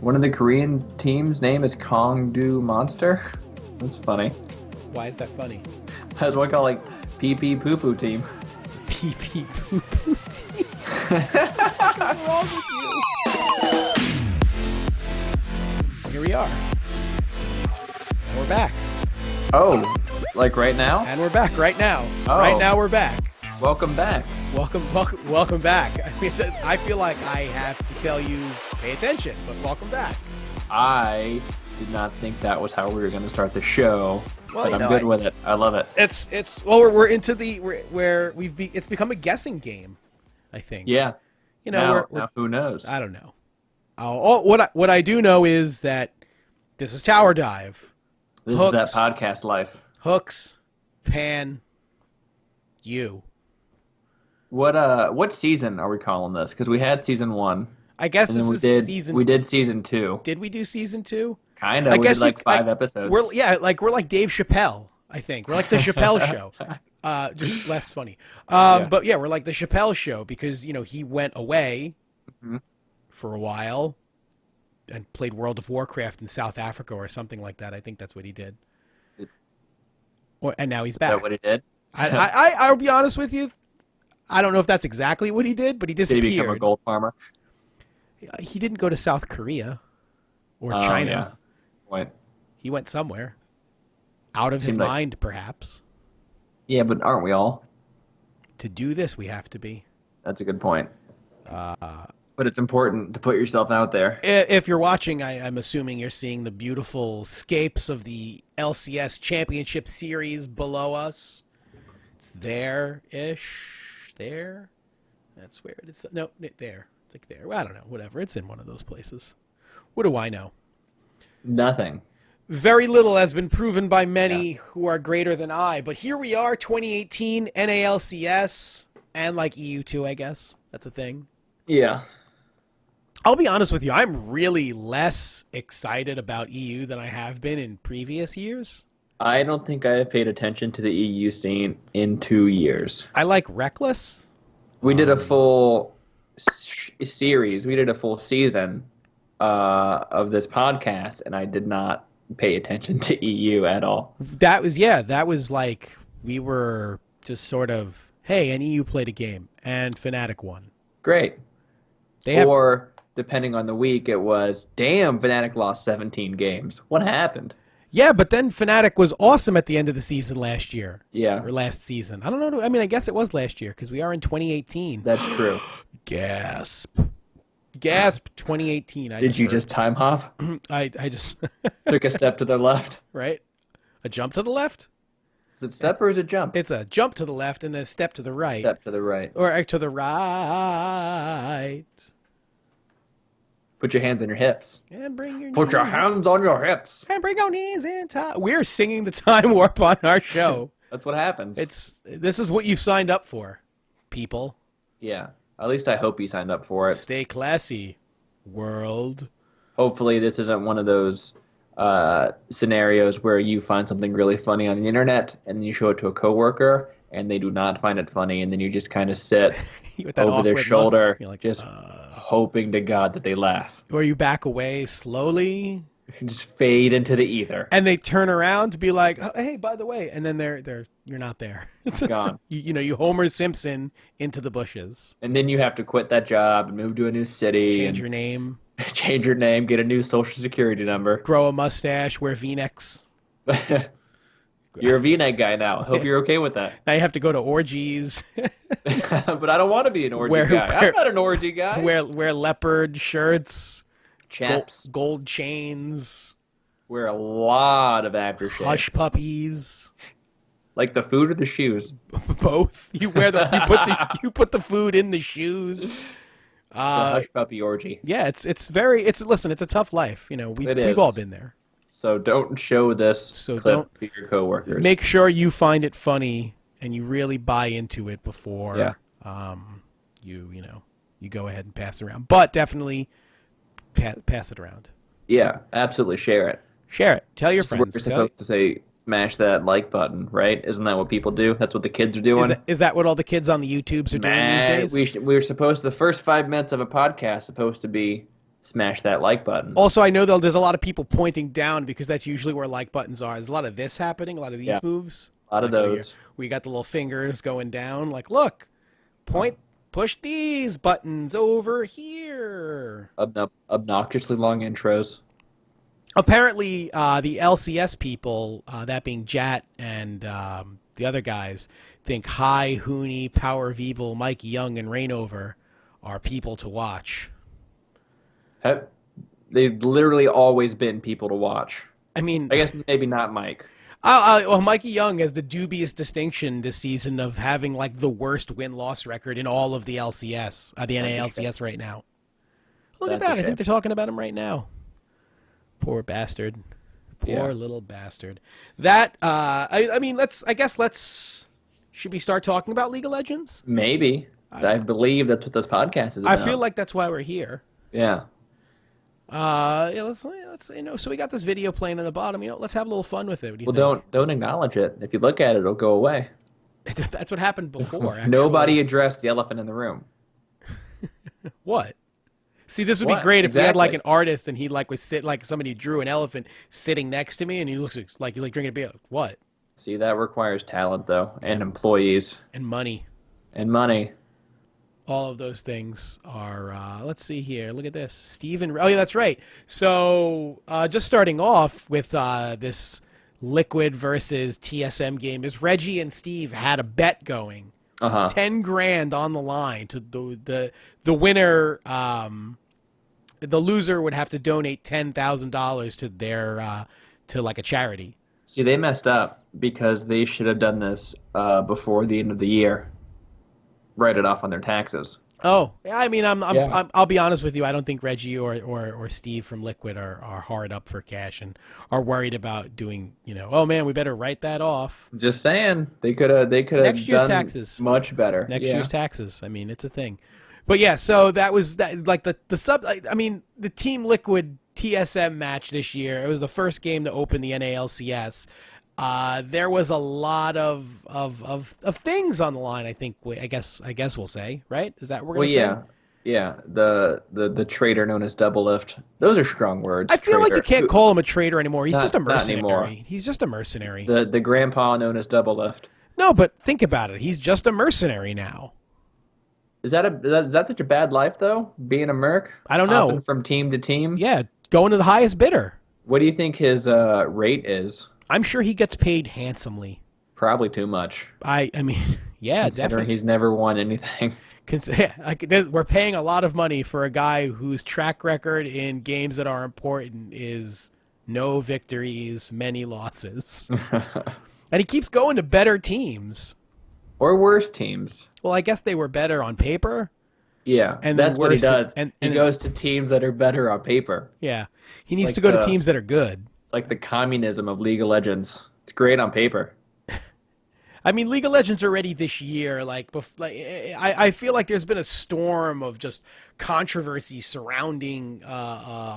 One of the Korean teams' name is Kongdu Monster. That's funny. Why is that funny? That's one called like Pee Pee Poo Poo Team. Pee Pee Poo Poo Team. What's wrong with you? Here we are. And we're back. Oh, like right now? And we're back right now. Oh. Right now we're back. Welcome back. Welcome back. I mean, I feel like I have to tell you, pay attention, but welcome back. I did not think that was how we were going to start the show, Well, but I'm good with it. I love it. We're into where it's become a guessing game, I think. Yeah. You know, now who knows? I don't know. What I do know is that this is Tower Dive. This Hooks, is that podcast life. Hooks, Pan, you. What season are we calling this? Because we had season 1. I guess and this then is season. We did season 2. Did we do season 2? Kind of. I We guess did like 5 episodes. We're like Dave Chappelle. I think we're like the Chappelle Show. Just less funny. But yeah, we're like the Chappelle Show because he went away for a while and played World of Warcraft in South Africa or something like that. I think that's what he did. And now he's back. Is that what he did? I'll be honest with you. I don't know if that's exactly what he did, but he disappeared. Did he become a gold farmer? He didn't go to South Korea or China. Yeah. He went somewhere. Out of his mind, perhaps. Yeah, but aren't we all? To do this, we have to be. That's a good point. But it's important to put yourself out there. If you're watching, I'm assuming you're seeing the beautiful scapes of the LCS Championship Series below us. It's there-ish. There? That's where it is. No, there. It's like there. I don't know. Whatever. It's in one of those places. What do I know? Nothing. Very little has been proven by many who are greater than I. But here we are, 2018, NALCS, and like EU2, I guess. That's a thing. Yeah. I'll be honest with you. I'm really less excited about EU than I have been in previous years. I don't think I have paid attention to the EU scene in 2 years. I like Reckless. We did a full series. We did a full season of this podcast, and I did not pay attention to EU at all. That was like we were just sort of, hey, and EU played a game, and Fnatic won. Great. Or, depending on the week, it was, damn, Fnatic lost 17 games. What happened? Yeah, but then Fnatic was awesome at the end of the season last year. Yeah. Or last season. I don't know. I mean, I guess it was last year because we are in 2018. That's true. Gasp, 2018. Did you just time hop? I just took a step to the left. Right? A jump to the left? Is it step or is it jump? It's a jump to the left and a step to the right. Step to the right. Or to the right. Put your hands on your hips. And bring your Put your hands on your hips. And bring your knees in time. We're singing the time warp on our show. That's what happens. This is what you've signed up for, people. Yeah. At least I hope you signed up for it. Stay classy, world. Hopefully this isn't one of those scenarios where you find something really funny on the internet and then you show it to a coworker and they do not find it funny and then you just kind of sit over their shoulder like, just hoping to God that they laugh. Or you back away slowly. Just fade into the ether. And they turn around to be like, oh, hey, by the way. And then you're not there. It's gone. You Homer Simpson into the bushes. And then you have to quit that job and move to a new city. Change your name. Change your name, get a new social security number. Grow a mustache, wear V-necks. You're a V-neck guy now. Hope you're okay with that. Now you have to go to orgies. But I don't want to be an orgy guy. I'm not an orgy guy. Wear leopard shirts. Chaps. Gold chains. Wear a lot of aftershave. Hush puppies. Like the food or the shoes? Both. You put the food in the shoes. The hush puppy orgy. Yeah, it's a tough life. We've all been there. So don't show this clip to your coworkers. Make sure you find it funny and you really buy into it before you go ahead and pass it around. But definitely pass it around. Yeah, absolutely. Share it. Share it. Tell your friends. We're supposed to say smash that like button, right? Isn't that what people do? That's what the kids are doing. Is that what all the kids on the YouTubes are doing these days? We're supposed to, the first 5 minutes of a podcast supposed to be smash that like button. Also, I know though there's a lot of people pointing down because that's usually where like buttons are. There's a lot of this happening, a lot of these moves. A lot of those. Where you got the little fingers going down. Like, look, push these buttons over here. Obnoxiously long intros. Apparently, the LCS people, that being Jat and the other guys, think High, Hooney, Power of Evil, Mike Young, and Rainover are people to watch. They've literally always been people to watch. I mean, I guess maybe not Mike. Well, Mikey Young has the dubious distinction this season of having like the worst win-loss record in all of the LCS, the NALCS right now. Look at that! I think they're talking about him right now. Poor bastard. Poor little bastard. That I mean, should we start talking about League of Legends? Maybe. I believe that's what this podcast is about. I feel like that's why we're here. Yeah. Let's so we got this video playing in the bottom. Let's have a little fun with it. What do you think? Don't acknowledge it. If you look at it, it'll go away. That's what happened before. Actually. Nobody addressed the elephant in the room. What? See, this would be great if we had like an artist and he like was like somebody drew an elephant sitting next to me and he looks like he's like drinking a beer. What? See, that requires talent though, and employees, and money, All of those things are. Let's see here. Look at this, Steven. Oh yeah, that's right. So just starting off with this Liquid versus TSM game is Reggie and Steve had a bet going. 10 grand on the line to the winner. The loser would have to donate $10,000 to their to like a charity. See, they messed up because they should have done this before the end of the year. Write it off on their taxes. Oh, yeah. I mean, I'll be honest with you. I don't think Reggie or Steve from Liquid are hard up for cash and are worried about doing. Oh man, we better write that off. Just saying, they could have next year's done taxes much better. Next year's taxes. I mean, it's a thing. But yeah, so that was that. Like the sub. I mean, the Team Liquid TSM match this year. It was the first game to open the NALCS. There was a lot of things on the line. I think. I guess we'll say, right? Is that what we're gonna say? Yeah. The traitor known as Double Lift. Those are strong words. I feel traitor. like you can't call him a traitor anymore. He's just a mercenary. Not anymore. He's just a mercenary. The grandpa known as Double Lift. No, but think about it. He's just a mercenary now. Is that such a bad life though? Being a merc? I don't know. Hopping from team to team. Yeah, going to the highest bidder. What do you think his rate is? I'm sure he gets paid handsomely. Probably too much. I mean, yeah, definitely. He's never won anything. We're paying a lot of money for a guy whose track record in games that are important is no victories, many losses. And he keeps going to better teams. Or worse teams. Well, I guess they were better on paper. Yeah, and that's what he does. And he goes to teams that are better on paper. Yeah, he needs to go to teams that are good. Like the communism of League of Legends. It's great on paper. I mean, League of Legends already this year, I feel like there's been a storm of just controversy surrounding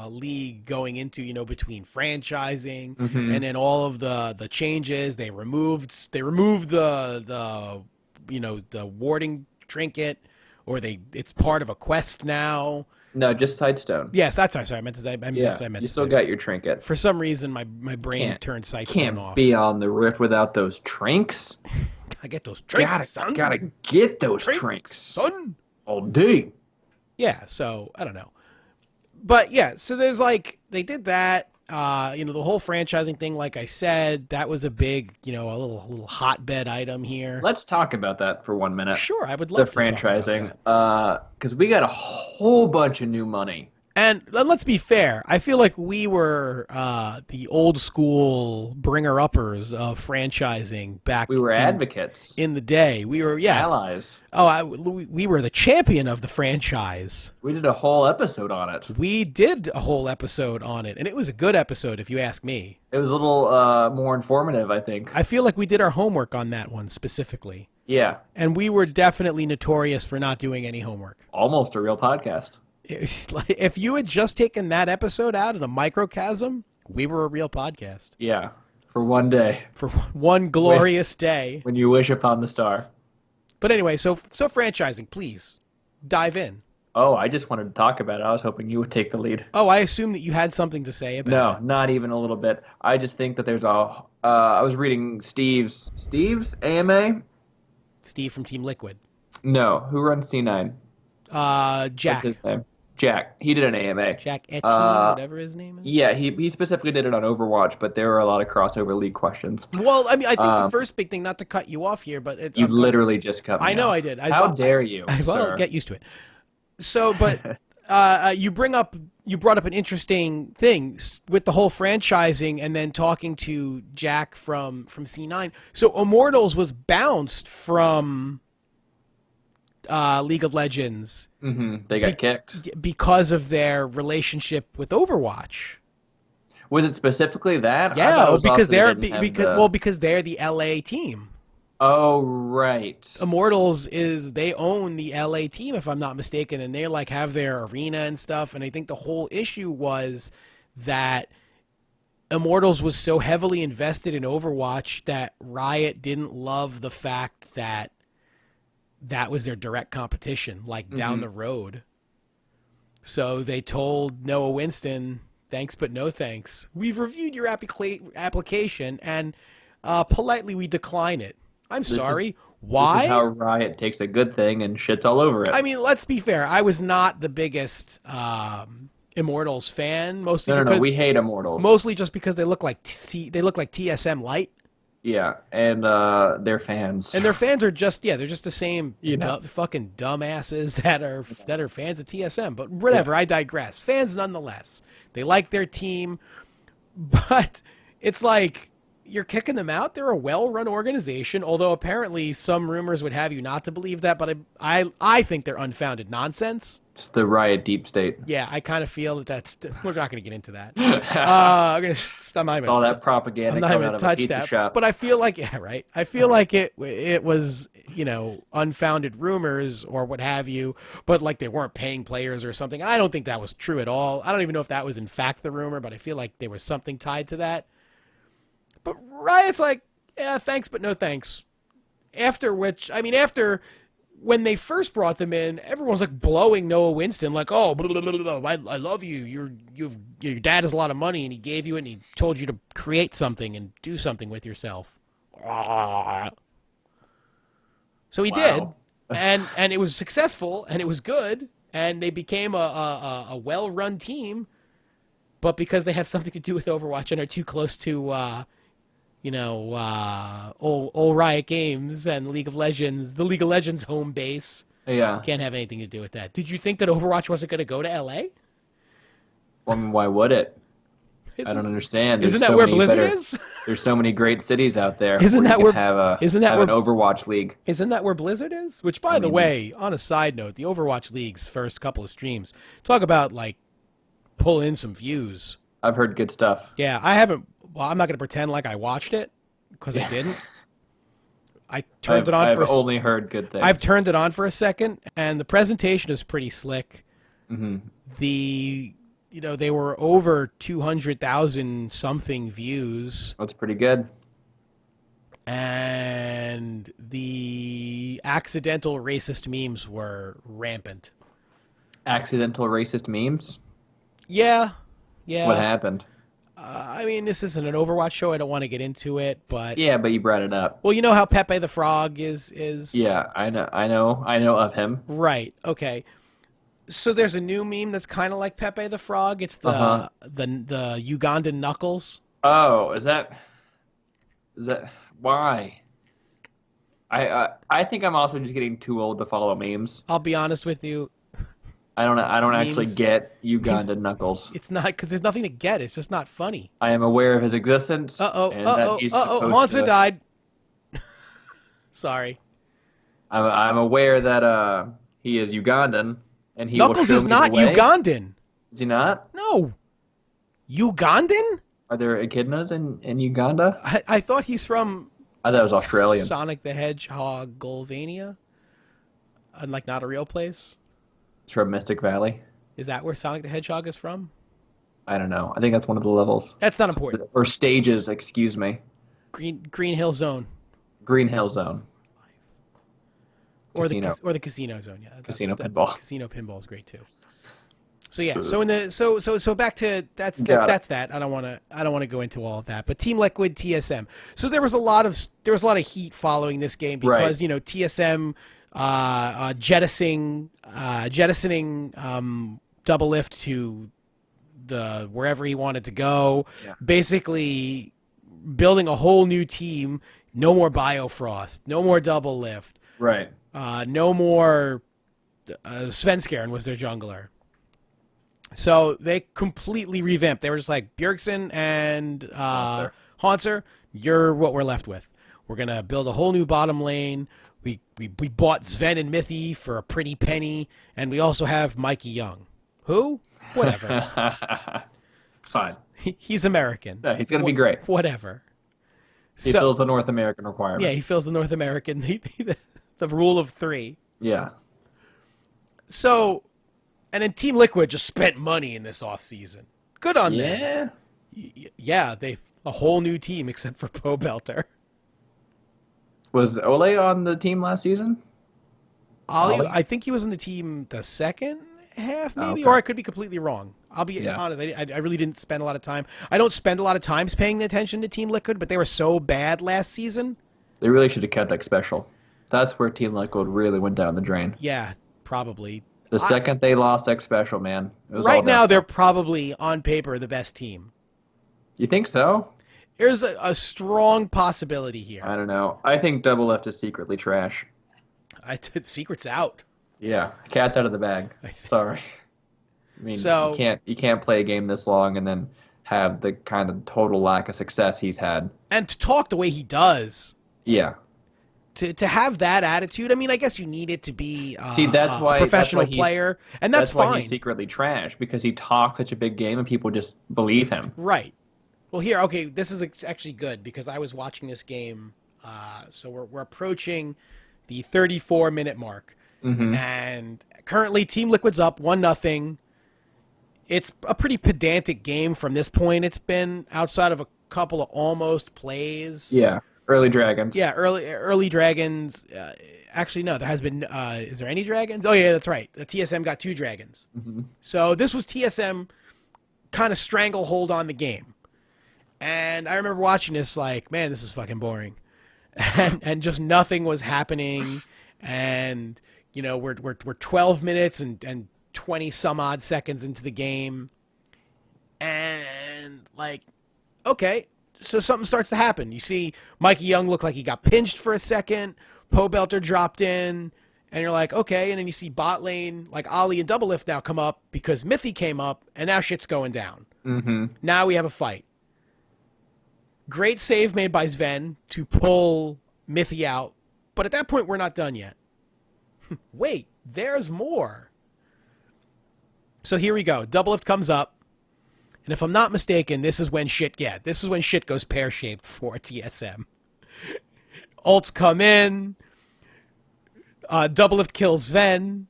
League going into, between franchising and then all of the changes. They removed the warding trinket, or it's part of a quest now. No, just Sightstone. Yes, that's sorry. I meant to say. You still got your trinket. For some reason, my brain turned Sightstone off. Can't be on the Rift without those trinks. Gotta get those trinks, son. Gotta get those trinks, son. All day. Yeah. So I don't know, but yeah. So there's they did that. The whole franchising thing, like I said, that was a big, a little hotbed item here. Let's talk about that for 1 minute. Sure, I would love to franchising, talk about that. Because we got a whole bunch of new money. And let's be fair. I feel like we were the old school bringer-uppers of franchising back. We were advocates in the day. We were allies. We were the champion of the franchise. We did a whole episode on it. And it was a good episode, if you ask me. It was a little more informative, I think. I feel like we did our homework on that one specifically. Yeah. And we were definitely notorious for not doing any homework. Almost a real podcast. If you had just taken that episode out in a microcosm, we were a real podcast. Yeah, for one day. For one glorious day. When you wish upon the star. But anyway, so franchising, please, dive in. Oh, I just wanted to talk about it. I was hoping you would take the lead. Oh, I assumed that you had something to say about No, it. not even a little bit. I just think that there's a. I was reading Steve's AMA. Steve from Team Liquid. No, who runs C9? What's Jack. his name? Jack. He did an AMA. Jack Etienne, Uh, whatever his name is. yeah, he specifically did it on Overwatch, but there were a lot of crossover league questions. Well, I mean, I think the Um, first big thing, not to cut you off here, but you literally just cut I me know off. I did. How dare you, Well, sir? get used to it. So, but you brought up an interesting thing with the whole franchising, and then talking to Jack from C9. So, Immortals was bounced from League of Legends They got kicked. because of their relationship with Overwatch. Was it specifically that? I thought it Yeah, was because also they didn't have the. because they're the LA team. Oh, right. Immortals they own the LA team, if I'm not mistaken, and they like have their arena and stuff. And I think the whole issue was that Immortals was so heavily invested in Overwatch that Riot didn't love the fact that that was their direct competition, like down the road. So they told Noah Winston, "Thanks, but no thanks. We've reviewed your application, and politely we decline it. I'm sorry. Why? This is how Riot takes a good thing and shits all over it. I mean, let's be fair. I was not the biggest Immortals fan, mostly No, because we hate Immortals. mostly just because they look like TSM light, Yeah, and their fans. and their fans are just they're just the same You know. fucking dumbasses that are fans of TSM. But whatever, I digress. Fans nonetheless. They like their team, but it's like, you're kicking them out. They're a well-run organization, although apparently some rumors would have you not to believe that. But I think they're unfounded nonsense. It's the Riot deep state. Yeah, I kind of feel that we're not going to get into that. I'm going to. I'm not even. All that propaganda I'm not coming even out of a touch pizza that. shop. But I feel like right. I feel like it was unfounded rumors or what have you. But like they weren't paying players or something. I don't think that was true at all. I don't even know if that was in fact the rumor, but I feel like there was something tied to that. But Riot's like, yeah, thanks, but no thanks. After when they first brought them in, everyone was like blowing Noah Winston, like, oh, blah, blah, blah, blah, I love you. Your dad has a lot of money, and he gave you it, and he told you to create something and do something with yourself. So he did, and it was successful, and it was good, and they became a well-run team. But because they have something to do with Overwatch and are too close to old Riot Games and the League of Legends home base. Yeah. Can't have anything to do with that. Did you think that Overwatch wasn't going to go to LA? Well, I mean, why would it? I don't understand. Isn't that where Blizzard is? There's so many great cities out there. Isn't that where have an Overwatch league? Isn't that where Blizzard is? Which, by the way, on a side note, the Overwatch League's first couple of streams talk about like pull in some views. I've heard good stuff. Yeah, I haven't. Well, I'm not going to pretend like I watched it because I didn't. I turned it on I've only heard good things. I've turned it on for a second, and the presentation is pretty slick. Mm-hmm. They were over 200,000 something views. That's pretty good. And the accidental racist memes were rampant. Accidental racist memes? Yeah. Yeah. What happened? I mean, this isn't an Overwatch show. I don't want to get into it, but yeah, but you brought it up. Well, you know how Pepe the Frog is. Yeah, I know of him. Right. Okay. So there's a new meme that's kind of like Pepe the Frog. It's the Ugandan Knuckles. Oh, is that why? I think I'm also just getting too old to follow memes. I'll be honest with you. I don't memes, actually get Ugandan Knuckles. It's not because there's nothing to get. It's just not funny. I am aware of his existence. Haunter died. Sorry. I'm aware that he is Ugandan, and he Knuckles will show is me not the way. Ugandan. Is he not? No. Ugandan? Are there echidnas in Uganda? I thought he's from. I thought it was Australian. Sonic the Hedgehog, Golvania. Like not a real place. It's from Mystic Valley. Is that where Sonic the Hedgehog is from? I don't know. I think that's one of the levels. That's not important. Or stages, excuse me. Green Hill Zone. Green Hill Zone. or Casino. or the casino zone. Yeah, Casino pinball. Casino pinball is great too. So yeah, so back to that's that. I don't want to go into all of that. But Team Liquid, TSM. So there was a lot of heat following this game because TSM jettisoning Double Lift to the wherever he wanted to go, basically building a whole new team. No more Biofrost, no more Double Lift, right? No more Svenskeren was their jungler. So they completely revamped. They were just like, Bjergsen and Haunter, you're what we're left with. We're going to build a whole new bottom lane. We bought Sven and Mithy for a pretty penny, and we also have Mikey Young. Who? Whatever. Fine. He's American. Yeah, he's going to be great. Whatever. He fills the North American requirement. Yeah, he fills the North American, the rule of 3. Yeah. So... And then Team Liquid just spent money in this offseason. Good on them. Yeah, they a whole new team except for Pobelter. Was Ole on the team last season? Ollie? I think he was in the team the second half, maybe, okay. Or I could be completely wrong. I'll be honest. I really didn't spend a lot of time. I don't spend a lot of time paying attention to Team Liquid, but they were so bad last season. They really should have kept Special. That's where Team Liquid really went down the drain. Yeah, probably. The second they lost Special, man. It was right now, they're probably, on paper, the best team. You think so? There's a strong possibility here. I don't know. I think Double Lift is secretly trash. Secret's out. Yeah, cat's out of the bag. Sorry. I mean, you can't play a game this long and then have the kind of total lack of success he's had. And to talk the way he does. Yeah. To have that attitude, I mean, I guess you need it to be that's why, a professional player, and that's fine. Why he's secretly trash, because he talks such a big game and people just believe him. Right. Well, here, okay, this is actually good because I was watching this game, so we're approaching the 34-minute mark, and currently Team Liquid's up 1-0. It's a pretty pedantic game from this point. It's been outside of a couple of almost plays. Yeah. Early dragons. Yeah, early dragons. Actually, no, there has been... is there any dragons? Oh, yeah, that's right. The TSM got 2 dragons. So this was TSM kind of stranglehold on the game. And I remember watching this like, man, this is fucking boring. And just nothing was happening. And, we're 12 minutes and 20-some-odd seconds into the game. And, like, okay... So something starts to happen. You see Mikey Young look like he got pinched for a second. Pobelter dropped in. And you're like, okay. And then you see bot lane, like Ollie and Double Lift now come up because Mithy came up. And now shit's going down. Now we have a fight. Great save made by Sven to pull Mithy out. But at that point, we're not done yet. Wait, there's more. So here we go. Double Lift comes up. And if I'm not mistaken, this is when shit goes pear-shaped for TSM. Ults come in. Double Lift kills Sven.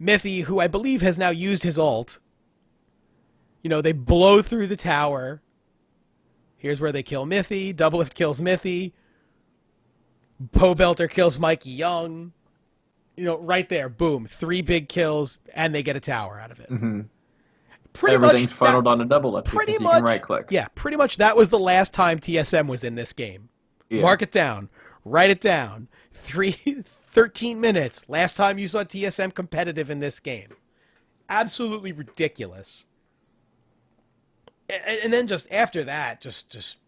Mithy, who I believe has now used his ult. They blow through the tower. Here's where they kill Mithy. Double Lift kills Mithy. Pobelter kills Mikey Young. Right there. Boom. 3 big kills, and they get a tower out of it. Everything's funneled on a Double Lift. Pretty much. You can right click. Yeah, pretty much that was the last time TSM was in this game. Yeah. Mark it down. Write it down. 13 minutes. Last time you saw TSM competitive in this game. Absolutely ridiculous. And then just after that, just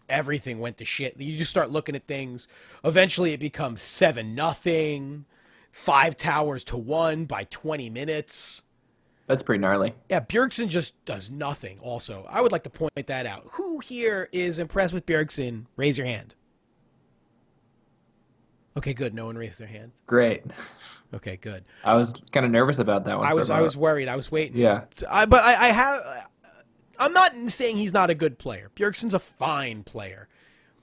everything went to shit. You just start looking at things. Eventually it becomes 7-0. 5 towers to 1 by 20 minutes. That's pretty gnarly. Yeah, Bjergsen just does nothing also. I would like to point that out. Who here is impressed with Bjergsen? Raise your hand. Okay, good. No one raised their hand. Great. Okay, good. I was kind of nervous about that one. I was worried. I was waiting. Yeah. I'm not saying he's not a good player. Bjergsen's a fine player.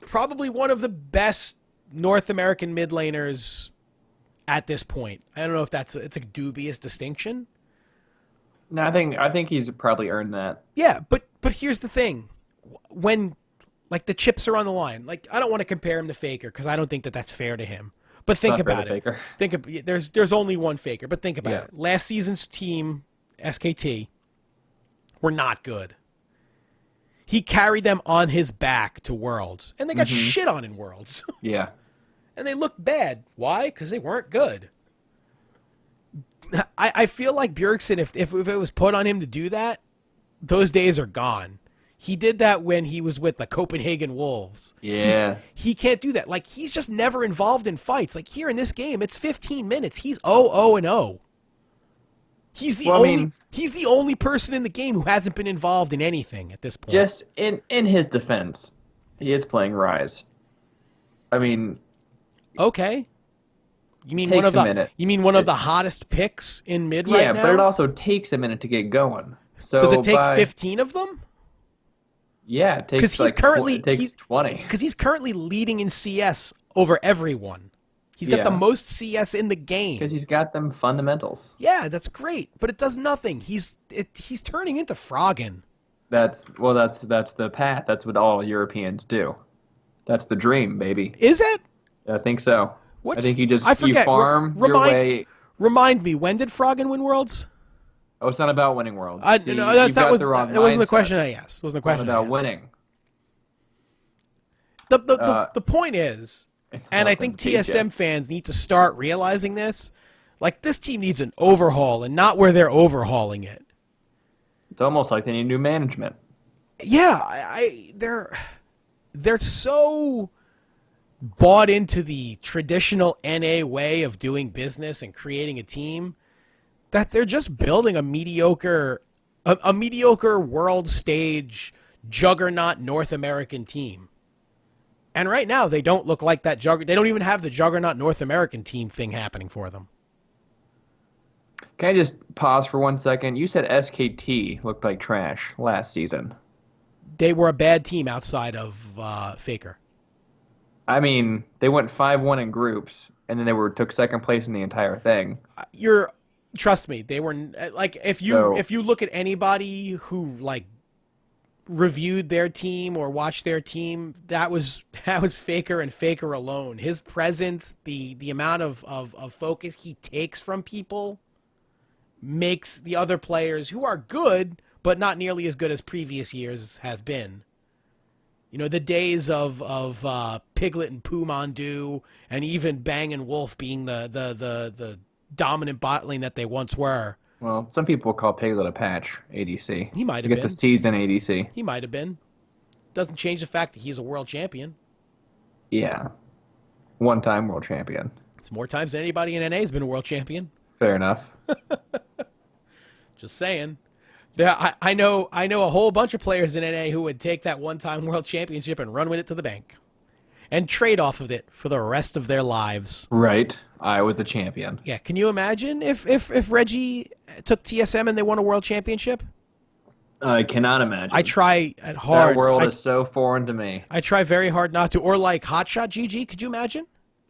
Probably one of the best North American mid laners at this point. I don't know if it's a dubious distinction. No, I think he's probably earned that. Yeah, but here's the thing. When, like, the chips are on the line, like, I don't want to compare him to Faker because I don't think that's fair to him. But It's think not fair to about it. Faker. There's only one Faker, but think about Yeah. it. Last season's team, SKT, were not good. He carried them on his back to Worlds, and they got Mm-hmm. shit on in Worlds. Yeah. And they looked bad. Why? Because they weren't good. I feel like Bjergsen, if it was put on him to do that, those days are gone. He did that when he was with the Copenhagen Wolves. Yeah. He can't do that. Like, he's just never involved in fights. Like, here in this game, it's 15 minutes. He's 0-0-0. He's the only person in the game who hasn't been involved in anything at this point. Just in his defense, he is playing Rise. I mean, Okay. You mean takes one of a minute. the hottest picks in mid right Yeah, now? but it also takes a minute to get going. So Does it take 15 of them? Yeah, it takes Because it takes 20. Because he's currently leading in CS over everyone. He's got the most CS in the game. Because he's got them fundamentals. Yeah, that's great, but it does nothing. He's turning into Froggen. That's the path. That's what all Europeans do. That's the dream, baby. Is it? I think so. I think you forget. farm your way. Remind me, when did Froggen win Worlds? Oh, it's not about winning worlds. That wasn't the question I asked. It wasn't the question. It's about winning. The point is, and I think TSM fans need to start realizing this, like, this team needs an overhaul, and not where they're overhauling it. It's almost like they need new management. Yeah, they're so bought into the traditional NA way of doing business and creating a team that they're just building a mediocre world stage juggernaut North American team. And right now they don't look like that they don't even have the juggernaut North American team thing happening for them. Can I just pause for 1 second? You said SKT looked like trash last season. They were a bad team outside of Faker. I mean, they went 5-1 in groups, and then took second place in the entire thing. Trust me, they were like, if you look at anybody who like reviewed their team or watched their team, that was Faker and Faker alone. His presence, the amount of focus he takes from people makes the other players, who are good but not nearly as good as previous years have been. You know, the days of Piglet and Pumandu and even Bang and Wolf being the dominant bot lane that they once were. Well, some people call Piglet a patch ADC. He might have been. I guess a season ADC. He might have been. Doesn't change the fact that he's a world champion. Yeah. One-time world champion. It's more times than anybody in NA has been a world champion. Fair enough. Just saying. Yeah, I know a whole bunch of players in NA who would take that one-time world championship and run with it to the bank. And trade off of it for the rest of their lives. Right. I was the champion. Yeah, can you imagine if Reggie took TSM and they won a world championship? I cannot imagine. I try hard. That world is so foreign to me. I try very hard not to. Or like Hotshot GG, could you imagine?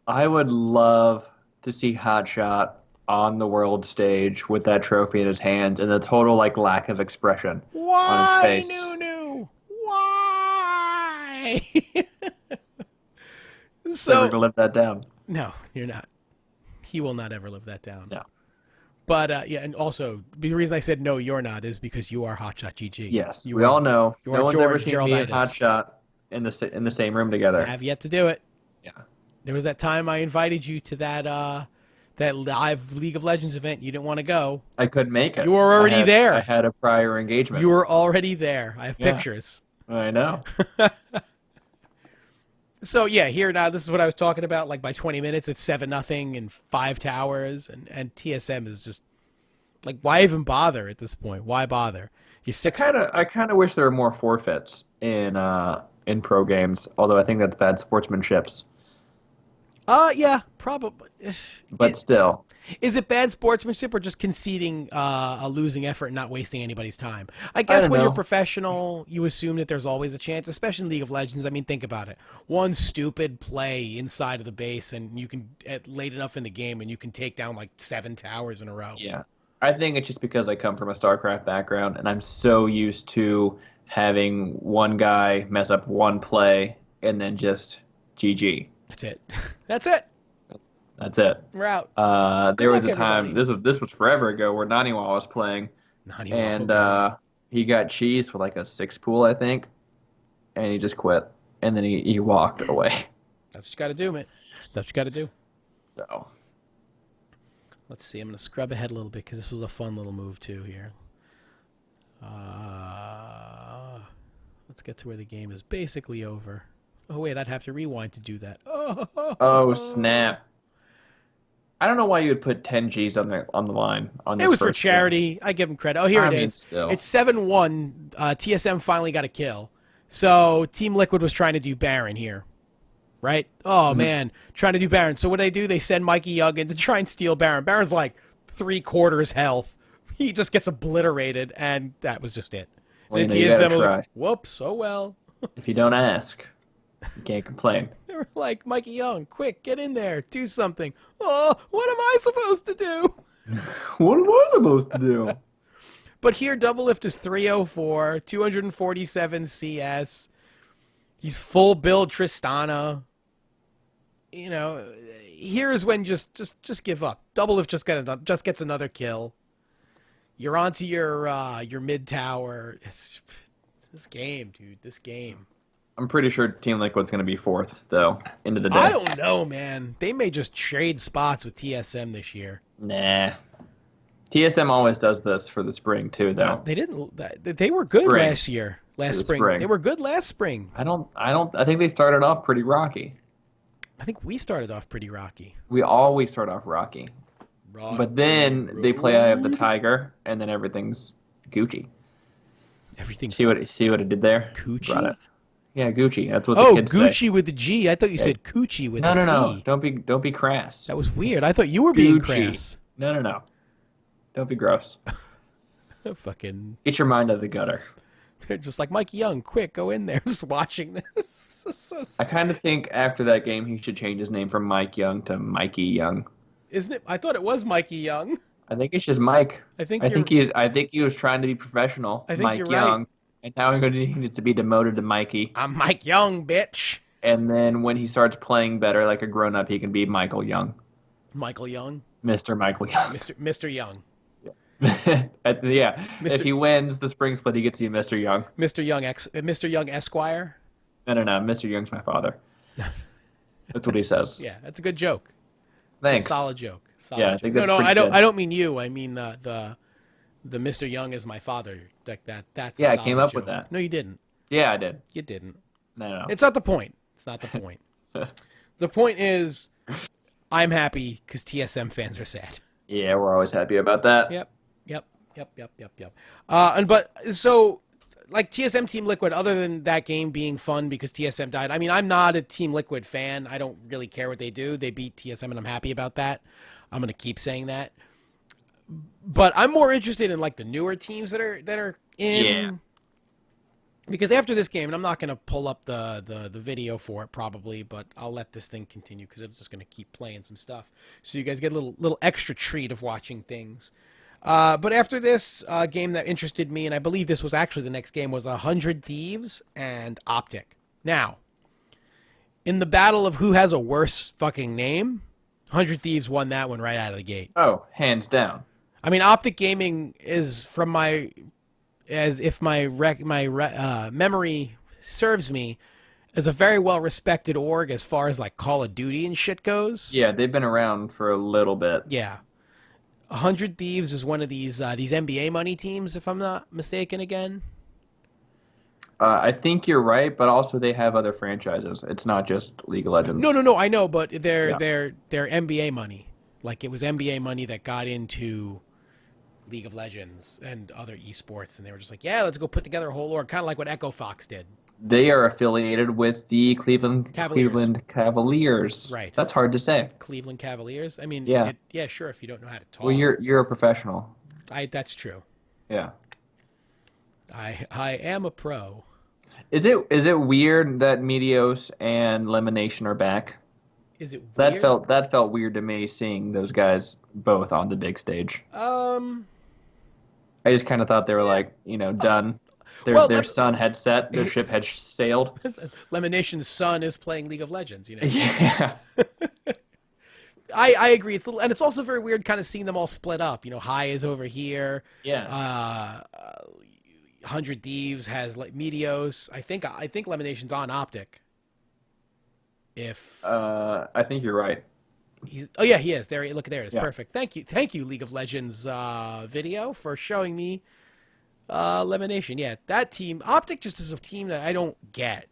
I would love to see Hotshot on the world stage with that trophy in his hands and the total like lack of expression on his face. Nunu? Why? Never gonna live that down. No, you're not. He will not ever live that down. No. But yeah, and also the reason I said no, you're not, is because you are Hotshot GG. Yes, we all know. You no are one's George ever seen me and Geralditis. Hotshot in the same room together. I have yet to do it. Yeah. There was that time I invited you to that live League of Legends event. You didn't want to go. I couldn't make it. You were already there. I had a prior engagement. You were already there. I have pictures. I know. So yeah, here now, this is what I was talking about. Like by 20 minutes, it's 7-0 and 5 towers, and TSM is just like, why even bother at this point? Why bother? You're 6. I kind of wish there were more forfeits in pro games. Although I think that's bad sportsmanship. Yeah, probably. But still. Is it bad sportsmanship or just conceding a losing effort and not wasting anybody's time? I guess when you're professional, you assume that there's always a chance, especially in League of Legends. I mean, think about it. One stupid play inside of the base, and you can, late enough in the game, and you can take down like 7 towers in a row. Yeah. I think it's just because I come from a StarCraft background, and I'm so used to having one guy mess up one play and then just GG. That's it. That's it. That's it. We're out. Good There was luck, a time, everybody. this was forever ago, where Naniwa was playing, Naniwa, oh and God. he got cheese for like a six pool, I think, and he just quit, and then he walked away. That's what you got to do, man. That's what you got to do. So Let's see. I'm going to scrub ahead a little bit because this was a fun little move too here. Let's get to where the game is basically over. Oh wait, I'd have to rewind to do that. oh snap! I don't know why you would put 10 G's on the line on It this was for first game. charity. I give him credit. Oh, here I it mean, is. still. It's 7-1. TSM finally got a kill. So Team Liquid was trying to do Baron here. Right? Oh, man. Trying to do Baron. So what do? They send Mikey Young in to try and steal Baron. Baron's like 3/4 health. He just gets obliterated, and that was just it. Well, And then you gotta TSM was try. like, whoops, oh well. If you don't ask, you can't complain. They were like, Mikey Young, quick, get in there, do something. Oh, what am I supposed to do? What am I supposed to do? But here, Doublelift is 304, 247 CS. He's full build Tristana. You know, here is when just give up. Doublelift just gets another kill. You're onto your mid tower. It's this game, dude. This game. I'm pretty sure Team Liquid's going to be fourth, though, end of the day. I don't know, man. They may just trade spots with TSM this year. Nah. TSM always does this for the spring, too, though. They didn't. They were good Spring. last year. Last The spring. spring. They were good last spring. I think they started off pretty rocky. I think we started off pretty rocky. We always start off rocky. But then they play Eye of the Tiger, and then everything's Gucci. Everything's See what it did there? Gucci? Brought it. Yeah, Gucci. That's what the Oh, kids Gucci say. with the G. I thought you said Coochie with No, a no, C. no. Don't be crass. That was weird. I thought you were being Gucci. crass. No, no, no. Don't be gross. Fucking. Get your mind out of the gutter. They're just like, Mike Young, quick, go in there. Just watching this. So I kind of think after that game he should change his name from Mike Young to Mikey Young. Isn't it? I thought it was Mikey Young. I think it's just Mike. I think he was trying to be professional, I think Mike you're Young, right. and now he's going to need to be demoted to Mikey. I'm Mike Young, bitch. And then when he starts playing better, like a grown up, he can be Michael Young, Michael Young, Mr. Michael Young. Mr. Young, Yeah, Mr. if he wins the spring split, he gets to be Mr. Young. Mr. Young Esquire. No, Mr. Young's my father. That's what he says. Yeah, that's a good joke. Thanks. It's a solid joke. Solid Yeah, I joke. think No, that's no, pretty I don't. good. I don't mean you. I mean the Mr. Young is my father. Like that. That's Yeah, a I came solid up with joke. that. No, you didn't. Yeah, I did. You didn't. No. It's not the point. It's not the point. The point is, I'm happy because TSM fans are sad. Yeah, we're always happy about that. Yep. So, like TSM Team Liquid, other than that game being fun because TSM died, I mean, I'm not a Team Liquid fan. I don't really care what they do. They beat TSM, and I'm happy about that. I'm gonna keep saying that. But I'm more interested in like the newer teams that are in. Yeah. Because after this game, and I'm not gonna pull up the video for it probably, but I'll let this thing continue because it's just gonna keep playing some stuff, so you guys get a little extra treat of watching things. But after this game that interested me, and I believe this was actually the next game, was 100 Thieves and Optic. Now, in the battle of who has a worse fucking name, 100 Thieves won that one right out of the gate. Oh, hands down. I mean, Optic Gaming is from my memory serves me, is a very well respected org as far as like Call of Duty and shit goes. Yeah, they've been around for a little bit. Yeah. 100 Thieves is one of these NBA money teams, if I'm not mistaken again. I think you're right, but also they have other franchises. It's not just League of Legends. No, I know, but they're Yeah. NBA money. Like it was NBA money that got into League of Legends and other esports, and they were just like, yeah, let's go put together a whole org, kind of like what Echo Fox did. They are affiliated with the Cleveland Cavaliers. Right. That's hard to say. Cleveland Cavaliers. I mean, Yeah. yeah, sure, if you don't know how to talk. Well, you're a professional. That's true. Yeah. I am a pro. Is it weird that Meteos and Lemonation are back? Is it weird? That felt weird to me seeing those guys both on the big stage. I just kind of thought they were like, done. Their sun had set, their ship had sailed. Lemonation's son is playing League of Legends, Yeah. I agree. It's and it's also very weird kind of seeing them all split up. High is over here. Yeah. 100 Thieves has like Meteos. I think Lemonation's on Optic. If I think you're right. yeah, he is. There, look, there it is. Yeah. Perfect. Thank you, League of Legends video for showing me Lemonation. Yeah, that team, Optic, just is a team that I don't get.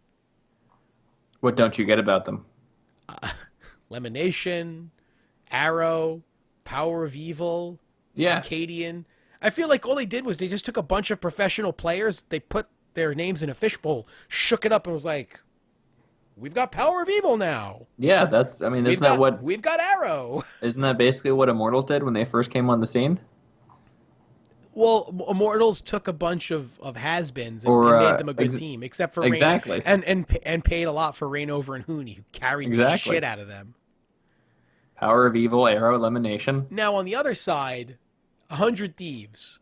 What don't you get about them? Lemonation, Arrow, Power of Evil, Yeah. Acadian. I feel like all they did was they just took a bunch of professional players, they put their names in a fishbowl, shook it up, and was like, we've got Power of Evil now. Yeah, We've got Arrow. Isn't that basically what Immortals did when they first came on the scene? Well, Immortals took a bunch of has-beens and made them a good team, except for exactly. Rain, and paid a lot for Rainover and Hooney, who carried the shit out of them. Power of Evil, Arrow, Elimination. Now, on the other side, 100 Thieves.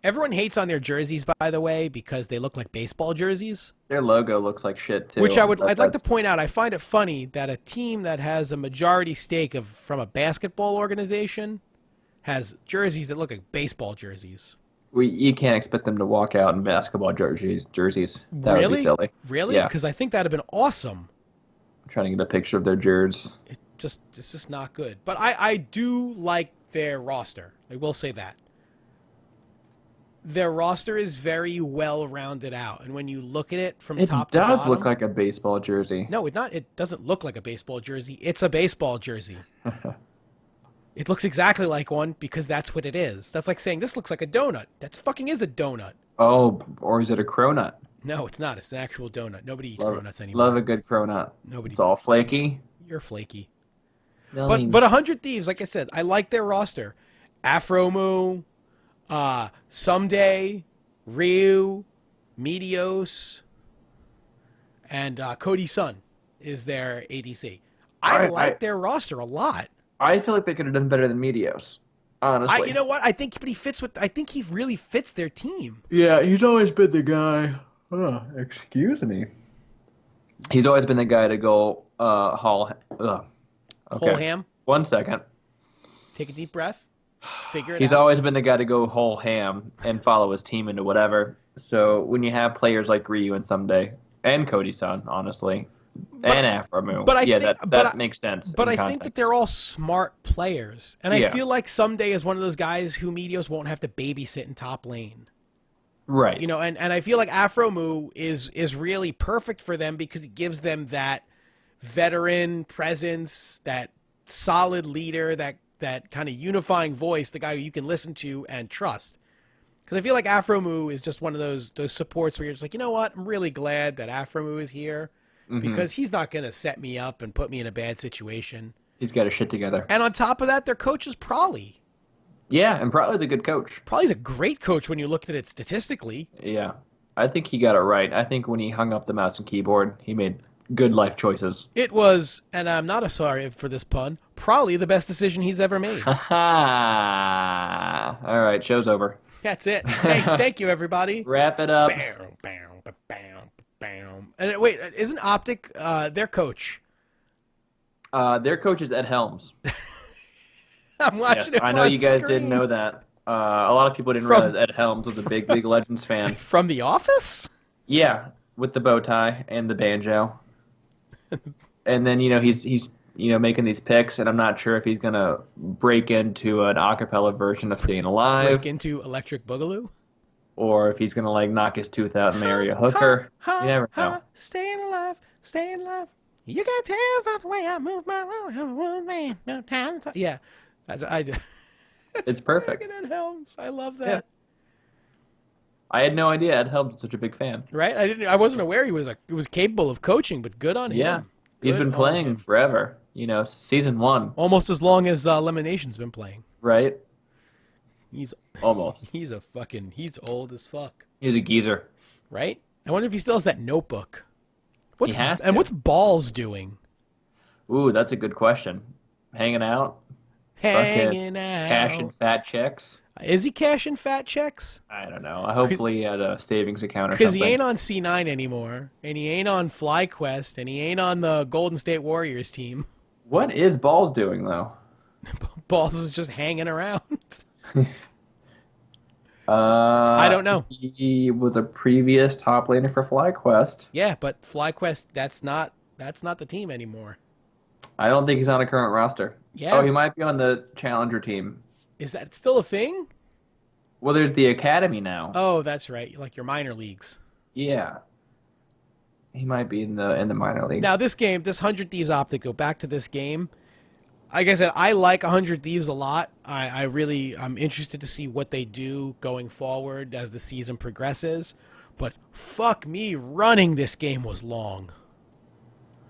Everyone hates on their jerseys, by the way, because they look like baseball jerseys. Their logo looks like shit, too. Which I'd like to point out, I find it funny that a team that has a majority stake from a basketball organization has jerseys that look like baseball jerseys. You can't expect them to walk out in basketball jerseys. That would be silly. Really? Yeah. Because I think that'd have been awesome. I'm trying to get a picture of their jerseys. It's just not good. But I do like their roster. I will say that. Their roster is very well rounded out, and when you look at it from top to bottom, it does look like a baseball jersey. No, it doesn't look like a baseball jersey. It's a baseball jersey. It looks exactly like one because that's what it is. That's like saying this looks like a donut. That fucking is a donut. Oh, or is it a cronut? No, it's not. It's an actual donut. Nobody eats cronuts anymore. Love a good cronut. Nobody. It's all flaky. You're flaky. No, But 100 Thieves, like I said, I like their roster. Afromu, Someday, Ryu, Meteos, and Cody Sun is their ADC. I like their roster a lot. I feel like they could have done better than Meteos, honestly. You know what? I think he really fits their team. Yeah, he's always been the guy. Oh, excuse me. He's always been the guy to go haul. Okay. Whole ham. 1 second. Take a deep breath. Figure it out. He's always been the guy to go whole ham and follow his team into whatever. So when you have players like Ryu and Someday and Cody Sun, honestly, and Afromu, that makes sense. But I think that they're all smart players, and I feel like Someday is one of those guys who Meteos won't have to babysit in top lane. Right. And I feel like Afromu is really perfect for them because it gives them that veteran presence, that solid leader, that kind of unifying voice, the guy who you can listen to and trust. Because I feel like Afromu is just one of those supports where you're just like, you know what? I'm really glad that Afromu is here because he's not going to set me up and put me in a bad situation. He's got his shit together. And on top of that, their coach is Prolly. Yeah, and Prolly's a good coach. Prolly's a great coach when you looked at it statistically. Yeah. I think he got it right. I think when he hung up the mouse and keyboard, he made good life choices. It was, and I'm not sorry for this pun, probably the best decision he's ever made. All right, show's over. That's it. Hey, thank you, everybody. Wrap it up. Bam, bam, bam, bam. And wait, isn't Optic their coach? Their coach is Ed Helms. I'm watching it I know on you guys screen. didn't know that. A lot of people didn't realize Ed Helms was a big League of Legends fan. From The Office? Yeah, with the bow tie and the banjo. And then, he's making these picks, and I'm not sure if he's going to break into an a cappella version of Staying Alive. Break into Electric Boogaloo? Or if he's going to, knock his tooth out and marry a hooker. You never know. Staying alive, staying alive. You can tell by the way I move my man. No time to talk. Yeah. It's perfect. Ed Helms. I love that. Yeah. I had no idea Ed Helms was such a big fan. Right? I wasn't aware he was capable of coaching, but good on him. Yeah. He's been playing forever. Season 1. Almost as long as Lemonation's been playing. Right? He's almost. He's old as fuck. He's a geezer. Right? I wonder if he still has that notebook. He has to. And what's Balls doing? Ooh, that's a good question. Hanging out? Hanging out. Cashing fat checks? Is he cashing fat checks? I don't know. Hopefully he had a savings account or something. Because he ain't on C9 anymore, and he ain't on FlyQuest, and he ain't on the Golden State Warriors team. What is Balls doing, though? Balls is just hanging around. I Uh, don't know. he was a previous top laner for FlyQuest. Yeah, but FlyQuest, that's not the team anymore. I don't think he's on a current roster. Oh, Yeah, he might be on the Challenger team. is that still a thing? Well, there's the Academy now. Oh, that's right. Like your minor leagues. Yeah, he might be in the minor leagues. Now this game, this 100 Thieves optic, go back to this game. Like I said, I like 100 Thieves a lot. I'm interested to see what they do going forward as the season progresses. But fuck me, running this game was long.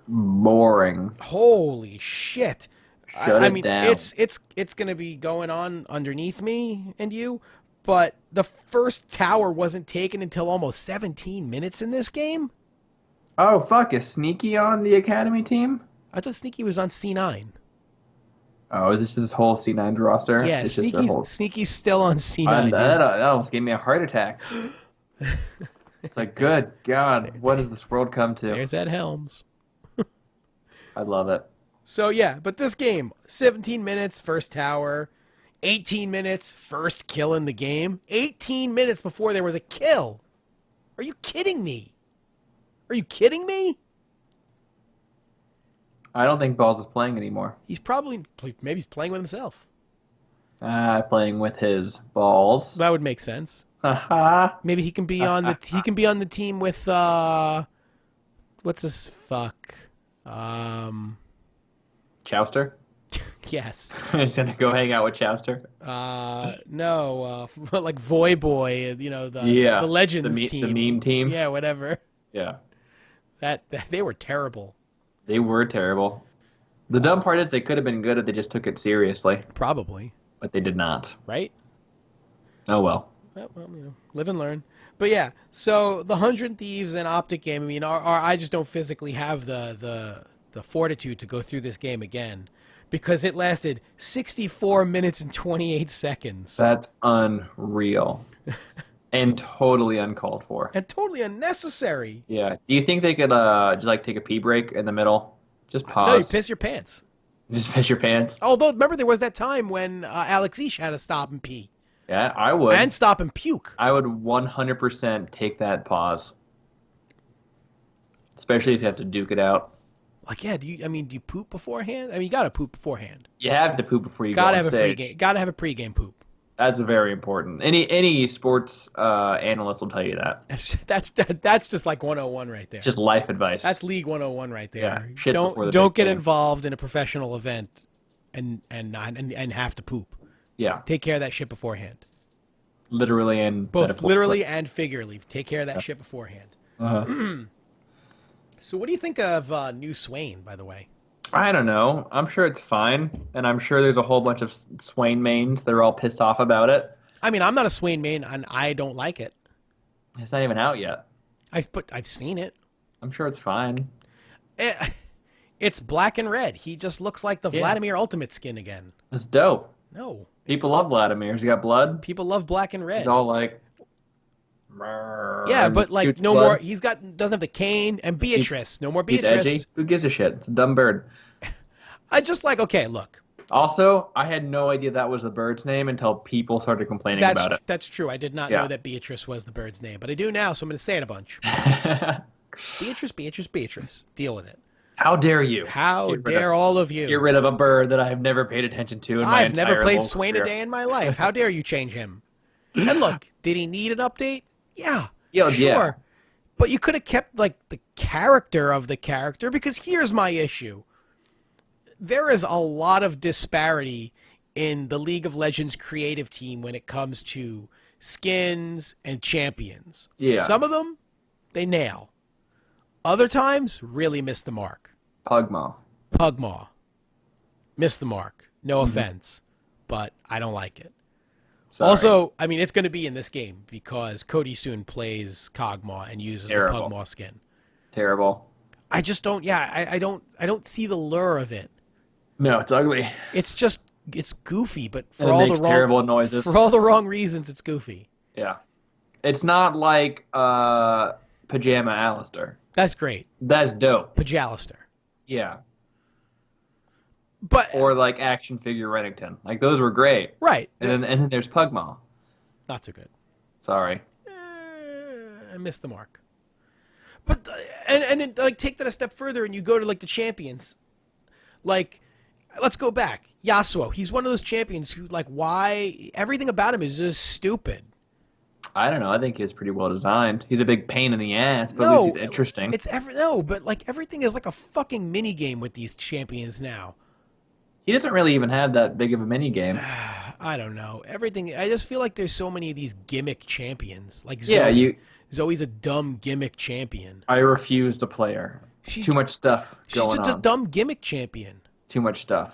Boring. Holy shit. Shut I it mean, down. it's gonna be going on underneath me and you, but the first tower wasn't taken until almost 17 minutes in this game. Oh, fuck, is Sneaky on the Academy team? I thought Sneaky was on C9. Oh, is this whole C9 roster? Yeah, It's just their whole... Sneaky's still on C9, that almost gave me a heart attack. It's like, good God, what does this world come to? There's Ed Helms. I love it. So yeah, but this game, 17 minutes, first tower, 18 minutes, first kill in the game, 18 minutes before there was a kill. Are you kidding me? Are you kidding me? I don't think Balls is playing anymore. Maybe he's playing with himself. Playing with his balls. That would make sense. Haha. Maybe he can be on the team with what's this fuck? Chowster? Yes. He's gonna go hang out with Chowster. No, like Voy Boy, the Yeah. Legends team. The meme team. Yeah, whatever. Yeah. That they were terrible. They were terrible. The dumb part is they could have been good if they just took it seriously, Probably, but they did not. right? Oh well. Well, live and learn. But yeah, so the 100 Thieves and Optic game, I mean, I just don't physically have the fortitude to go through this game again because it lasted 64 minutes and 28 seconds. That's unreal. And totally uncalled for. And totally unnecessary. Yeah. Do you think they could just like take a pee break in the middle? Just pause. No, you piss your pants. Just piss your pants. Although, remember there was that time when Alex Ish had to stop and pee. Yeah, I would. And stop and puke. I would 100% take that pause. Especially if you have to duke it out. Like, yeah, do you poop beforehand? I mean, you gotta poop beforehand. You have to poop before you Gotta go have on a stage. pregame. Gotta have a pregame poop. That's very important. Any sports analyst will tell you that. That's just like 101 right there. Just life advice. That's League 101 right there. Yeah, shit before the Don't big get game. involved in a professional event and have to poop. Yeah, Take care of that shit beforehand. literally and Both metaphorically. literally and figuratively. Take care of that shit beforehand. Uh-huh. So what do you think of New Swain, by the way? I don't know. I'm sure it's fine, and I'm sure there's a whole bunch of Swain mains. They're all pissed off about it. I mean, I'm not a Swain main, and I don't like it. It's not even out yet. I've seen it. I'm sure it's fine. It's black and red. He just looks like the Yeah. Vladimir Ultimate skin again. It's dope. No. People love Vladimir. He's got blood. People love black and red. He's all like, Yeah, and but like shoots no blood. more. Doesn't have the cane and Beatrice. No more He's Beatrice. edgy. Who gives a shit? It's a dumb bird. I just like, okay, look. Also, I had no idea that was the bird's name until people started complaining about it. That's true. I did not Yeah. know that Beatrice was the bird's name, but I do now, so I'm going to say it a bunch. Beatrice, Beatrice, Beatrice. Deal with it. How dare you? How Get rid dare all of Get you? rid of a bird that I have never paid attention to in my I've never entire played local Swain a career. day in my life. How dare you change him? And look, did he need an update? Yeah. Yeah, sure. yeah. But you could have kept like the character of the character, because here's my issue. There is a lot of disparity in the League of Legends creative team when it comes to skins and champions. Yeah. Some of them, they nail. Other times, really miss the mark. Pugmaw. Pugmaw. Miss the mark. No Mm-hmm. offense, but I don't like it. Sorry. Also, I mean, it's going to be in this game because Cody soon plays Cogmaw and uses Terrible. the Pugmaw skin. Terrible. I just don't. Yeah, I don't see the lure of it. No, it's ugly. It's just it's goofy, but for And it all the makes wrong terrible noises. for all the wrong reasons, it's goofy. Yeah. It's not like Pajama Alistair. That's great, That's dope. Pajalister. Yeah. But or like action figure Reddington. Like those were great. right, And then there's Pugma. not so good. Sorry. I missed the mark. But and like take that a step further, and you go to like the champions. Like, let's go back. Yasuo, he's one of those champions who like why everything about him is just stupid. I don't know. I think he's pretty well designed. He's a big pain in the ass, but at least No, he's interesting. but like everything is like a fucking mini game with these champions now. He doesn't really even have that big of a mini game. I don't know. Everything. I just feel like there's so many of these gimmick champions. Like Zoe. Yeah, Zoe's a dumb gimmick champion. I refuse to play her. She's Too much stuff going just a on. dumb gimmick champion. Too much stuff.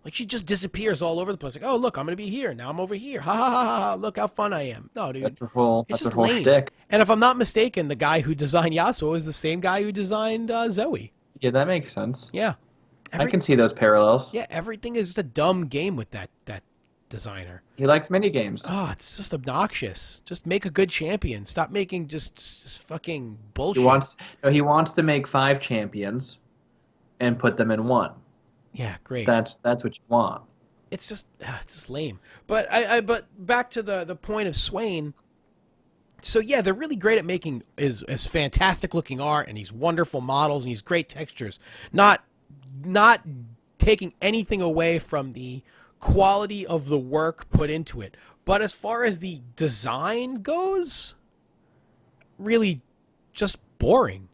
Like she just disappears all over the place. Like, oh look, I'm gonna be here. Now I'm over here. Ha ha ha ha. Ha. Look how fun I am. No, dude. That's her whole. It's That's just her whole lame. shtick. And if I'm not mistaken, the guy who designed Yasuo is the same guy who designed Zoe. Yeah, that makes sense. Yeah. I can see those parallels. Yeah, everything is just a dumb game with that designer. He likes mini games. Oh, it's just obnoxious. Just make a good champion. Stop making just fucking bullshit. He wants to make 5 champions and put them in one. Yeah, great. That's what you want. It's just lame. But but back to the point of Swain. So yeah, they're really great at making is fantastic looking art, and these wonderful models, and these great textures. Not taking anything away from the quality of the work put into it. But as far as the design goes, really just boring.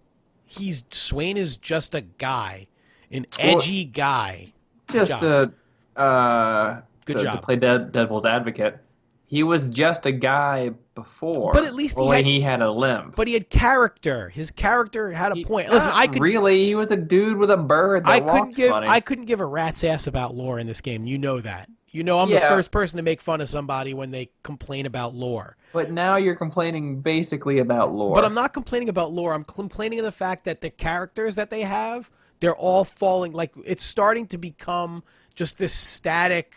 Swain is just a guy, an edgy guy. Just Good to job. play devil's advocate. He was just a guy before. But at least he had a limp. But he had character. His character had a point. Listen, he was a dude with a bird that I couldn't give a rat's ass about lore in this game. You know that. You know I'm the first person to make fun of somebody when they complain about lore. But now you're complaining basically about lore. But I'm not complaining about lore. I'm complaining of the fact that the characters that they have, they're all falling. Like, it's starting to become just this static,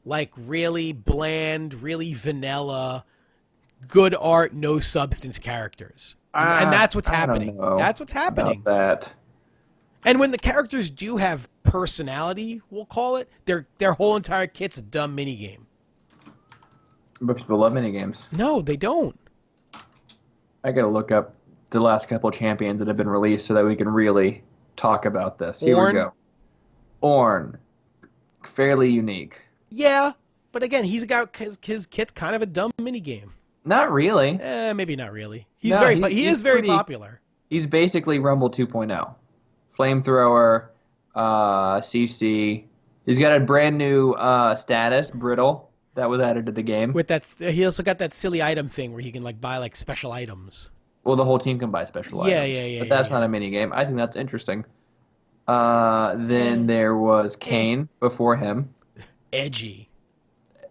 like really bland, really vanilla, good art, no substance characters. And that's what's happening. That's what's happening. About that. And when the characters do have personality, we'll call it, their whole entire kit's a dumb minigame. But people love minigames. No, they don't. I gotta look up the last couple of champions that have been released so that we can really talk about this. Here we go. Ornn. Fairly unique. Yeah, but again, he's a guy, his kit's kind of a dumb minigame. Not really. Maybe not really. He is very popular. He's basically Rumble 2.0. Flamethrower, CC. He's got a brand new status, Brittle, that was added to the game. With that, he also got that silly item thing where he can like buy like special items. Well, the whole team can buy special items. Yeah. But that's not a mini game. I think that's interesting. Then there was Kane before him. Edgy.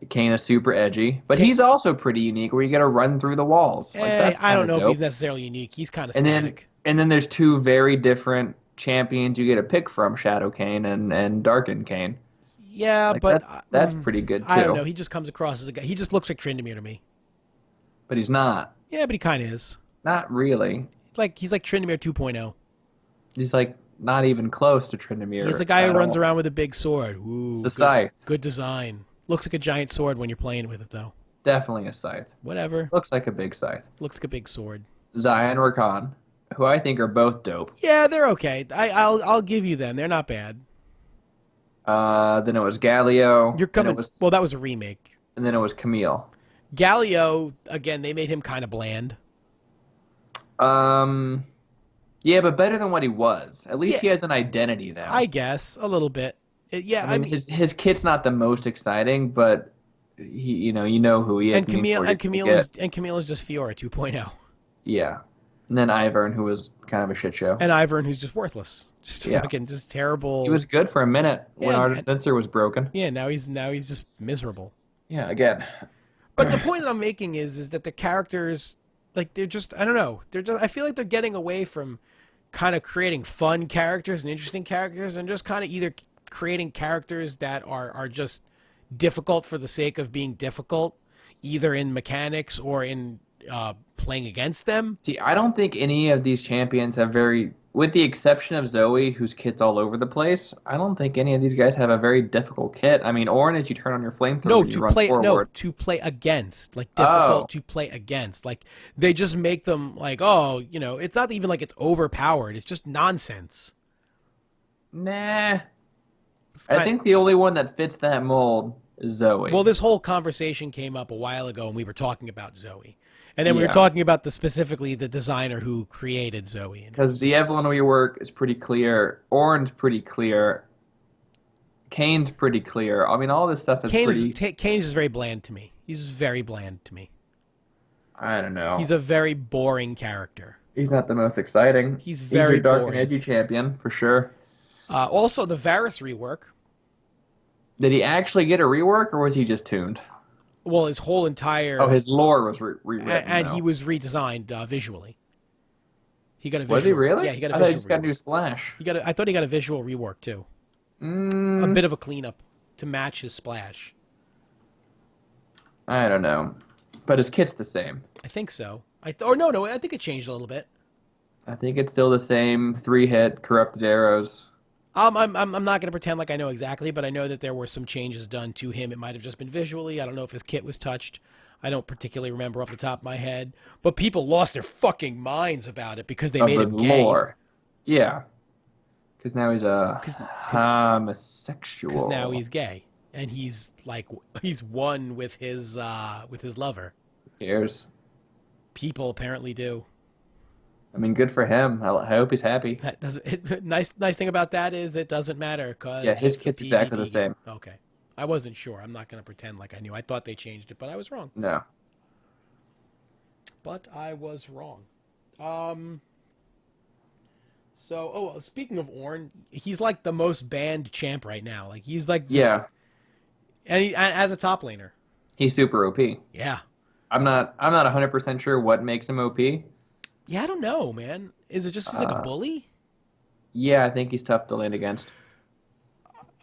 Kane is super edgy, but he's also pretty unique where you got to run through the walls. I don't know if he's necessarily unique. He's kind of static. And then there's 2 very different champions you get to pick from, Shadow Kane and Darkened Kane. Yeah, but that's pretty good too. I don't know. He just comes across as a guy. He just looks like Tryndamere to me. But he's not. Yeah, but he kind of is. Not really. He's like Tryndamere 2.0. He's like not even close to Tryndamere. He's a guy who runs around with a big sword. Ooh, the scythe. Good design. Looks like a giant sword when you're playing with it, though. It's definitely a scythe. Whatever. Looks like a big scythe. Looks like a big sword. Zion or Khan, who I think are both dope. Yeah, they're okay. I'll give you them. They're not bad. Then it was Galio. You're coming. Well, that was a remake. And then it was Camille. Galio, again, they made him kind of bland. Yeah, but better than what he was. At least he has an identity now. I guess a little bit. I mean, his kit's not the most exciting, but you know who he is. And Camille is just Fiora 2.0. Yeah, and then Ivern, who was kind of a shit show. And Ivern, who's just worthless, fucking just terrible. He was good for a minute when Ardent Sensor was broken. Yeah, now he's just miserable. Yeah, again. But the point that I'm making is that the characters, like, they're just, I don't know, I feel like they're getting away from kind of creating fun characters and interesting characters, and just kind of either creating characters that are just difficult for the sake of being difficult, either in mechanics or in playing against them. See, I don't think any of these champions have very with the exception of Zoe, whose kit's all over the place, I don't think any of these guys have a very difficult kit. I mean, Orin is you turn on your flamethrower No, and you run no, forward. to play against, like difficult Oh, to play against. Like they just make them like, oh, it's not even like it's overpowered. It's just nonsense. nah. It's I kind think the only one that fits that mold is Zoe. Well, this whole conversation came up a while ago, and we were talking about Zoe, and then we were Yeah, talking about specifically the designer who created Zoe, and it because was the just Evelyn rework is pretty clear. Orin's pretty clear. Kane's pretty clear. I mean, all this stuff is pretty. Kane is very bland to me. He's very bland to me. I don't know. He's a very boring character. He's not the most exciting. He's He's your very dark and boring. edgy champion for sure. Also, the Varys rework. Did he actually get a rework, or was he just tuned? Well, his whole entire Oh, his lore was rewritten. and though. he was redesigned visually. He got a visual. Was he really? Yeah, he got a I thought he visual just got a rework. new splash. I thought he got a visual rework too. A bit of a cleanup to match his splash. I don't know, but his kit's the same. I think so. No, I think it changed a little bit. I think it's still the same 3-hit corrupted arrows. I'm not going to pretend like I know exactly, but I know that there were some changes done to him. It might have just been visually. I don't know if his kit was touched. I don't particularly remember off the top of my head. But people lost their fucking minds about it because they Of made the him gay. lore. Yeah, because now he's a homosexual. Because now he's gay, and he's one with his lover. Who cares? People apparently do. I mean, good for him. I hope he's happy. That doesn't. Nice thing about that is it doesn't matter because Yeah, his kit's exactly the same. Okay, I wasn't sure. I'm not going to pretend like I knew. I thought they changed it, but I was wrong. No. But I was wrong. So, speaking of Ornn, he's like the most banned champ right now. Like he's like Yeah, and as a top laner. he's super OP. Yeah. I'm not 100% sure what makes him OP. Yeah, I don't know, man. Is it just he's like a bully? Yeah, I think he's tough to land against.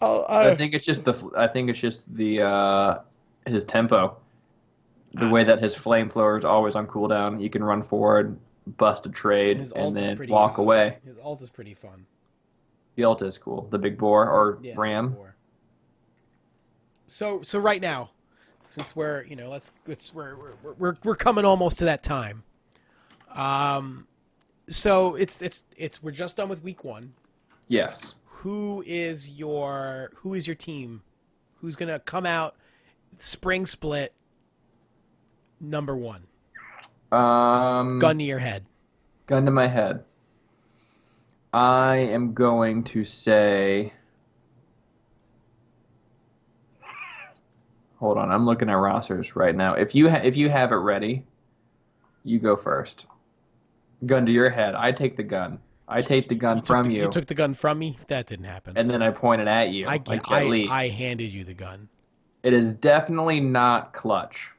Oh, I think it's just the his tempo. The way that his flamethrower is always on cooldown. You can run forward, bust a trade, and then walk away. His ult is pretty fun. The ult is cool. The big boar or Yeah, ram. So right now, since we're we're coming almost to that time. So we're just done with week 1. Yes. Who is your team? Who's gonna come out spring split number 1? Gun to your head. Gun to my head. I am going to say. Hold on, I'm looking at rosters right now. If you have it ready, you go first. Gun to your head. I take the gun. I take the gun from you. You took the gun from me? That didn't happen. And then I point it at you. I handed you the gun. It is definitely not Clutch.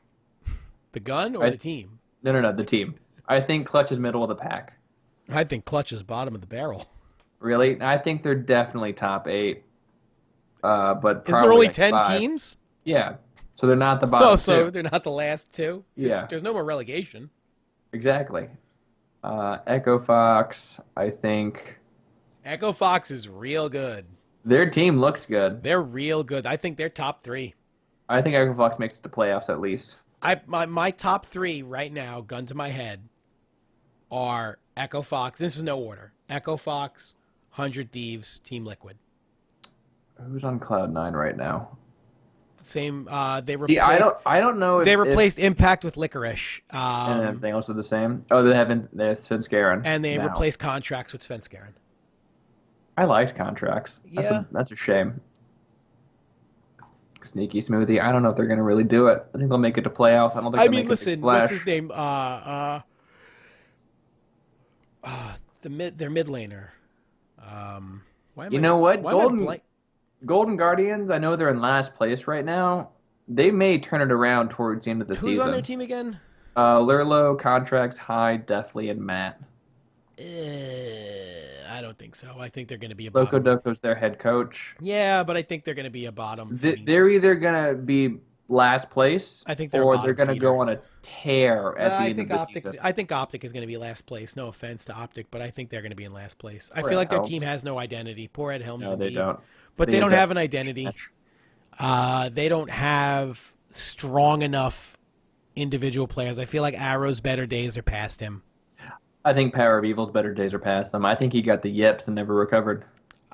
The gun or the team? No, the team. I think Clutch is middle of the pack. I think Clutch is bottom of the barrel. Really? I think they're definitely top 8. But isn't probably there only like 10 5. teams? Yeah. So they're not the bottom. Oh, so 2. they're not the last 2? Yeah. There's no more relegation. Exactly. Echo Fox, I think. Echo Fox is real good. Their team looks good. They're real good. I think they're top 3. I think Echo Fox makes the playoffs at least. My top 3 right now, gun to my head, are Echo Fox. This is no order. Echo Fox, 100 Thieves, Team Liquid. Who's on Cloud9 right now? Same. They replaced. See, I don't know. If, they replaced Impact with Licorice. And everything else are the same. Oh, they haven't. There's Svenskeren. And they now. replaced Contracts with Svenskeren. I liked Contracts. Yeah. That's a shame. Sneaky Smoothie. I don't know if they're going to really do it. I think they'll make it to playoffs. I don't think. I they'll mean, make listen. a big splash. What's his name? Their mid laner. You know what? Golden Guardians. I know they're in last place right now. They may turn it around towards the end of the season. Who's on their team again? Lurlo, Contracts, Hyde, Deathly, and Matt. I don't think so. I think they're going to be a Loco bottom. Doco's their head coach. Yeah, but I think they're going to be a bottom. They're either going to be last place, I think they're a or they're bottom going to go feeder. on a tear at the I end of think the Optic. season. I think Optic is going to be last place. No offense to Optic, but I think they're going to be in last place. I Poor feel Ed like their team Helms. has no identity. Poor Ed Helms, No, they indeed, don't. but They they need don't that have an identity. match. They don't have strong enough individual players. I feel like Arrow's better days are past him. I think Power of Evil's better days are past him. I think he got the yips and never recovered.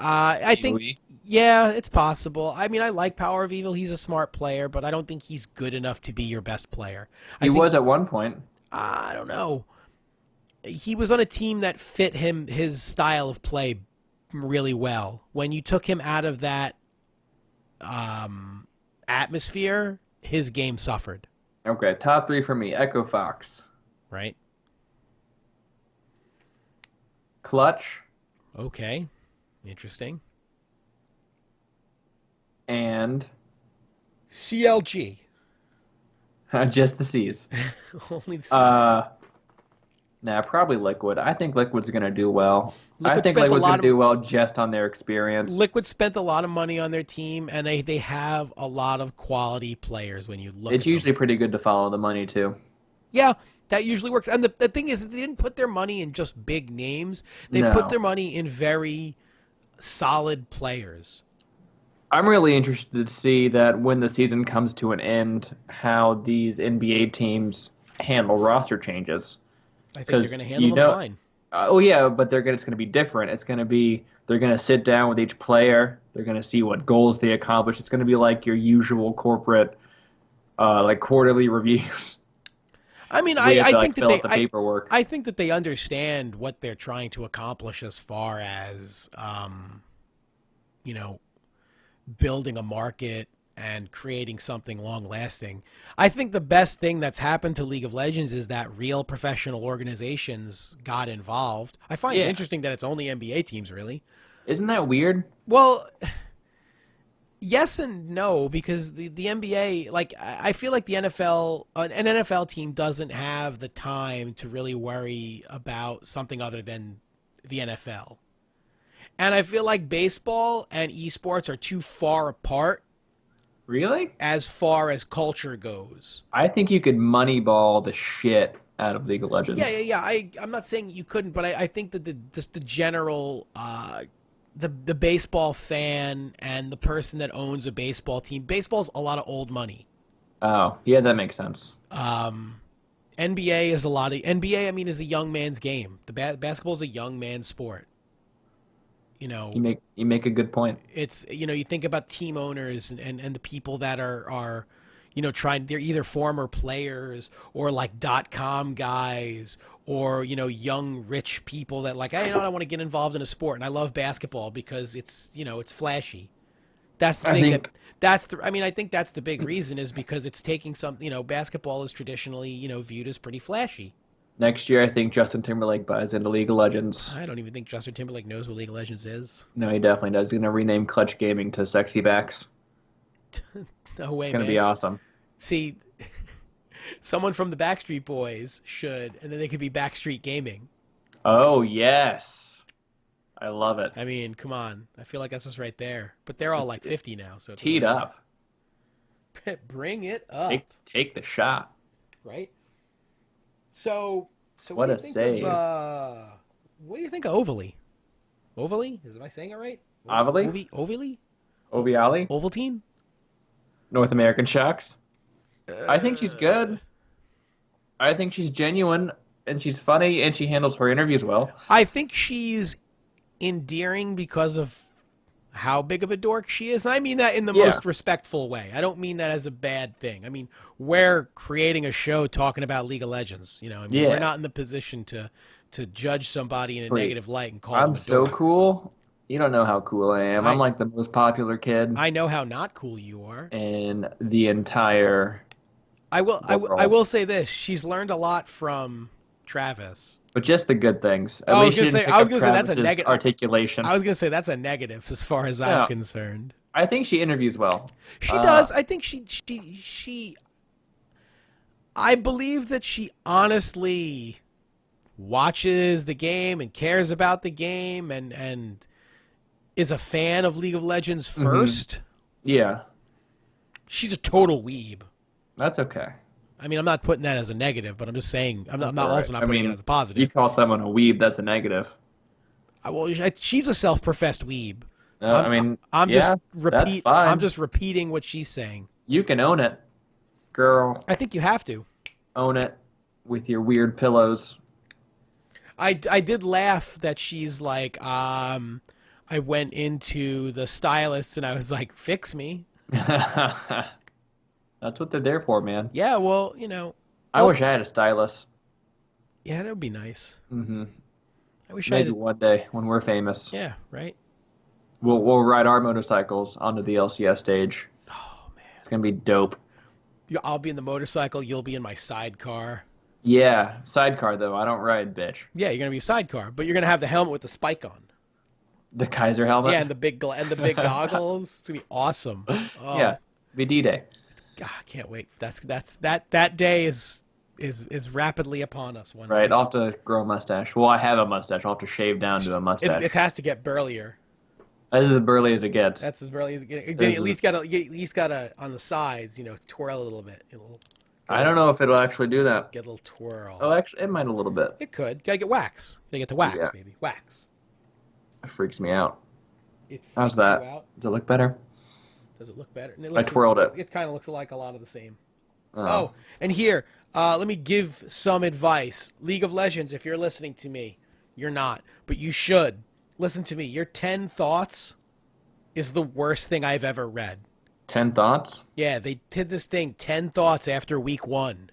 I think, AOE. yeah, it's possible. I mean, I like Power of Evil. He's a smart player, but I don't think he's good enough to be your best player. He I think, was at one point. I don't know. He was on a team that fit his style of play really well. When you took him out of that atmosphere, his game suffered. Okay, top three for me. Echo Fox. Right? Clutch. Okay. Interesting. And CLG. just the C's. Only the C's. Nah, probably Liquid. I think Liquid's going to do well. Liquid I think spent a Liquid's lot going of to do well just on their experience. Liquid spent a lot of money on their team, and they have a lot of quality players when you look It's at them. usually pretty good to follow the money, too. Yeah, that usually works. And the thing is, they didn't put their money in just big names. They put No. their money in very solid players. I'm really interested to see that when the season comes to an end, how these NBA teams handle roster changes. I think they're 'Cause going to handle them fine. Oh yeah, but it's going to be different. It's going to be they're going to sit down with each player. They're going to see what goals they accomplish. It's going to be like your usual corporate, like quarterly reviews. I mean, We have I to think that fill out the paperwork. I think that they understand what they're trying to accomplish as far as, you know, building a market and creating something long lasting. I think the best thing that's happened to League of Legends is that real professional organizations got involved. I find it Yeah, interesting that it's only NBA teams, really. isn't that weird? Well, yes and no, because the NBA, like, I feel like the NFL, an NFL team doesn't have the time to really worry about something other than the NFL. And I feel like baseball and esports are too far apart Really? as far as culture goes. I think you could moneyball the shit out of League of Yeah, Legends. yeah, yeah. I'm not saying you couldn't, but I think that just the general the baseball fan and the person that owns a baseball team, baseball's a lot of old money. Oh, yeah, that makes sense. NBA is a lot of NBA. I mean, is a young man's game. The basketball is a young man's sport. You know, You make a good point. it's you think about team owners and the people that are trying, they're either former players or like .com guys or young rich people that like, hey, I want to get involved in a sport, and I love basketball because it's flashy. That's the I thing think I think that's the big reason, is because it's taking some, basketball is traditionally viewed as pretty flashy. next year I think Justin Timberlake buys into League of Legends. I don't even think Justin Timberlake knows what League of Legends is. No, he definitely does. He's gonna rename Clutch Gaming to Sexy Backs. No way, It's gonna man. be awesome. See, someone from the Backstreet Boys should, and then they could be Backstreet Gaming. Oh yes, I love it. I mean, come on. I feel like that's just right there. But they're all like 50 now, so it doesn't Teed matter. up. Bring it up, Take the shot. right? So What what do a you think save. of what do you think of Overly? Overly? Am I saying it right? Ovally? Overly? Oviali? Ovaltine? North American Shucks. I think she's good. I think she's genuine and she's funny and she handles her interviews well. I think she's endearing because of how big of a dork she is. And I mean that in the Yeah. most respectful way. I don't mean that as a bad thing. I mean, we're creating a show talking about League of Legends. Yeah. We're not in the position to judge somebody in a Please. negative light and call I'm them a so dork. cool. You don't know how cool I am. I'm like the most popular kid I know how not cool you are. in the entire I world. will say this. She's learned a lot from Travis. But just the good things. At I was least she gonna didn't say- pick I was up gonna say that's a Travis's negative- articulation. I was going to say that's a negative as far as No. I'm concerned. I think she interviews well. She does. I think she I believe that she honestly watches the game and cares about the game and is a fan of League of Legends first. Yeah. She's a total weeb. That's okay. I mean, I'm not putting that as a negative, but I'm just saying I'm not, All right. also not I putting it mean, as a you positive. call someone a weeb, that's a negative. Well, she's a self-professed weeb. I mean, yeah, that's I'm fine. just repeating what she's saying. You can own it, girl. I think you have to. Own it with your weird pillows. I did laugh that she's like, I went into the stylist and I was like, fix me. That's what they're there for, man. Yeah, well, I wish I had a stylist. yeah, that would be nice. Hmm. I wish I Maybe had. one day when we're famous, Yeah, right. we'll ride our motorcycles onto the LCS stage. Oh man, It's gonna be dope. I'll be in the motorcycle. You'll be in my sidecar. Yeah, sidecar though. I don't ride, bitch. Yeah, you're gonna be a sidecar, but you're gonna have the helmet with the spike on. The Kaiser helmet. Yeah, and the big goggles. It's gonna be awesome. Oh, Yeah, be D-Day. God, I can't wait. That day is rapidly upon us. One Right, day. I'll have to grow a mustache. Well, I have a mustache. I'll have to shave down to a mustache. It has to get burlier. This is as burly as it gets. That's as burly as it gets. Then This you at least gotta on the sides, twirl a little bit. I don't know if it'll actually do that. Get a little twirl. Oh, actually, it might a little bit. It could. Gotta get wax. Gotta get the wax, Yeah. baby. Wax. It freaks me out. It freaks How's that? you out. Does it look better? Does it look better? And I twirled it. It kind of looks like a lot of the same. Oh. Oh, and here, let me give some advice. League of Legends, if you're listening to me, you're not, but you should. Listen to me. Your 10 thoughts is the worst thing I've ever read. 10 thoughts? Yeah, they did this thing, 10 thoughts after week 1.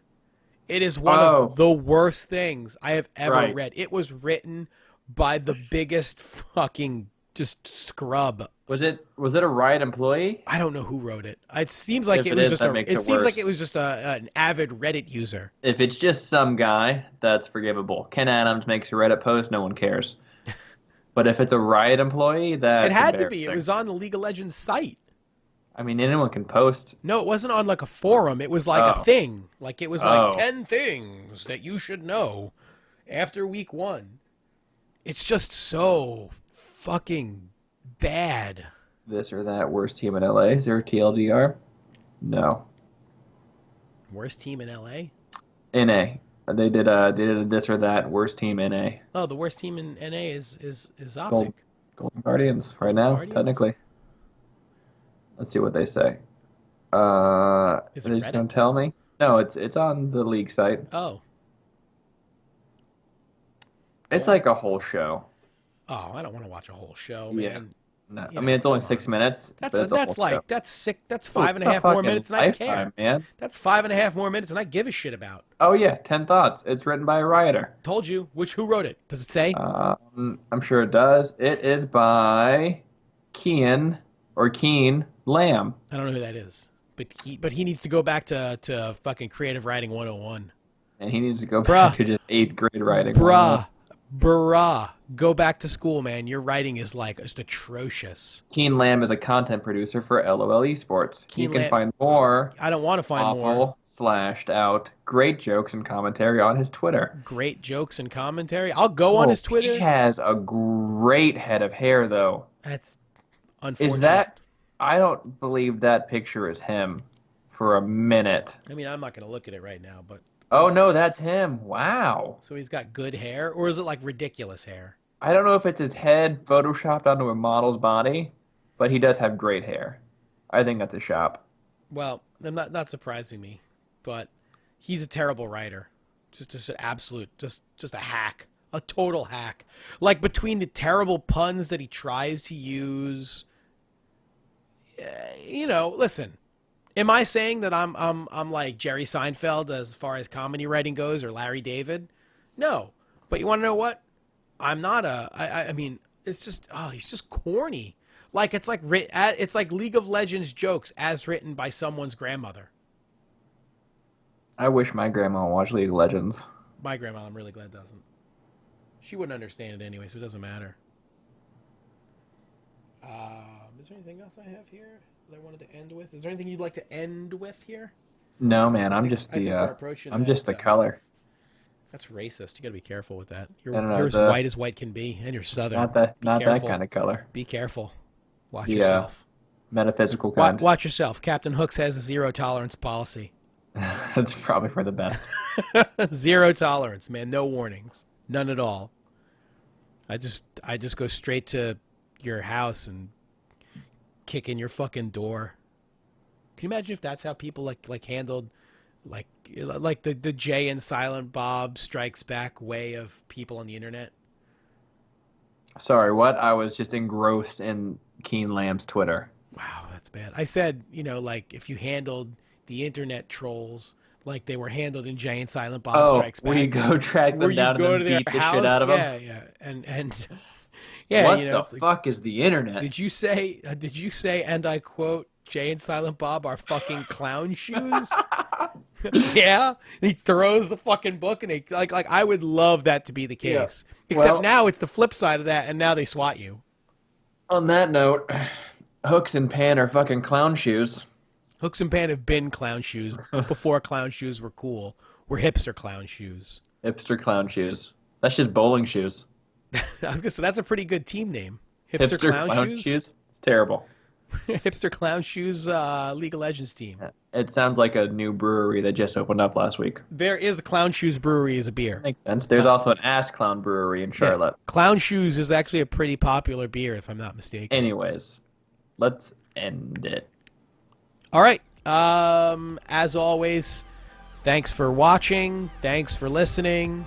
It is one Oh. of the worst things I have ever Right. read. It was written by the biggest fucking just scrub. Was it a Riot employee? I don't know who wrote it. It seems like If it it was is, just that makes it seems like worse. it was just an avid Reddit user. If it's just some guy, that's forgivable. Ken Adams makes a Reddit post, no one cares. But if it's a Riot employee, that's It had to be. It embarrassing. was on the League of Legends site. I mean, anyone can post. No, it wasn't on like a forum. It was like a Oh. thing. Like it was Oh. like 10 things that you should know after week 1. It's just so fucking bad. This or that worst team in LA. Is there a TLDR? No. Worst team in LA? NA. They did a this or that worst team NA. Oh, the worst team in NA is Gold, Optic. Golden Guardians right now, Guardians? technically. Let's see what they say. Is Are it they just Reddit? gonna tell me? No, it's on the league site. Oh. It's Well- like a whole show. Oh, I don't want to watch a whole show, Yeah. man. No, You I know, mean it's only come 6 minutes. That's but it's a that's whole show. like that's sick. That's Ooh, 5.5 it's more fucking minutes, and I care. lifetime, man. That's 5.5 more minutes, and I give a shit about. Oh yeah, 10 thoughts. It's written by a writer. Told you. Who wrote it? Does it say? I'm sure it does. It is by Keen Lamb. I don't know who that is, but he needs to go back to fucking creative writing 101. And he needs to go Bruh. back to just 8th grade writing. Bruh, go back to school, man. Your writing is like just atrocious. Keen Lamb is a content producer for LOL Esports. Keen You can Lamb- find more I don't want to find more awful, slashed out, great jokes and commentary on his Twitter. great jokes and commentary. I'll go on his Twitter. He has a great head of hair, though. That's unfortunate. Is that? I don't believe that picture is him for a minute. I mean, I'm not gonna look at it right now, but Oh no, that's him. Wow. so he's got good hair, or is it like ridiculous hair? I don't know if it's his head photoshopped onto a model's body, but he does have great hair. I think that's a shop. Well, I'm not surprising me, but he's a terrible writer. Just an absolute, just a hack, a total hack. Like between the terrible puns that he tries to use, listen. Am I saying that I'm like Jerry Seinfeld as far as comedy writing goes, or Larry David? No, but you want to know what? I'm not I mean, it's just he's just corny. Like it's like League of Legends jokes as written by someone's grandmother. I wish my grandma watched League of Legends. My grandma, I'm really glad doesn't. She wouldn't understand it anyway, so it doesn't matter. Is there anything else I have here that I wanted to end with? Is there anything you'd like to end with here? No, man, I'm think- just I think we're the approaching I'm just the that, color. That's racist. You got to be careful with that. I don't know, You're as the- white as white can be, and you're southern. Not that Be careful. kind of color. Be careful. Watch Yeah. yourself. metaphysical kind. Watch yourself. Captain Hooks has a zero tolerance policy. That's probably for the best. Zero tolerance, man. No warnings. None at all. I just go straight to your house and kick in your fucking door. Can you imagine if that's how people like handled like the Jay and Silent Bob Strikes Back way of people on the internet? Sorry, what? I was just engrossed in Keen Lamb's Twitter. Wow, that's bad. I said, like if you handled the internet trolls like they were handled in Jay and Silent Bob Strikes Back. Where you go track them down and then beat the shit out of them? Yeah. And yeah, what the fuck is the internet? Did you say, and I quote, Jay and Silent Bob are fucking clown shoes? Yeah, he throws the fucking book, and like I would love that to be the case. Yeah. Except now it's the flip side of that, and now they swat you. On that note, Hooks and Pan are fucking clown shoes. Hooks and Pan have been clown shoes before clown shoes were cool. We're hipster clown shoes. Hipster clown shoes. That's just bowling shoes. I was gonna say that's a pretty good team name. Hipster clown shoes. It's terrible. Hipster Clown Shoes League of Legends team. It sounds like a new brewery that just opened up last week. There is a Clown Shoes brewery as a beer. Makes sense. There's also an Ass Clown brewery in Charlotte. Yeah. Clown Shoes is actually a pretty popular beer, if I'm not mistaken. Anyways, let's end it. All right. As always, thanks for watching. Thanks for listening.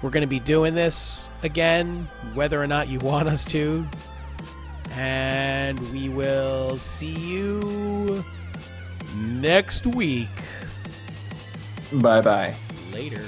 We're going to be doing this again, whether or not you want us to. And we will see you next week. Bye-bye. Later.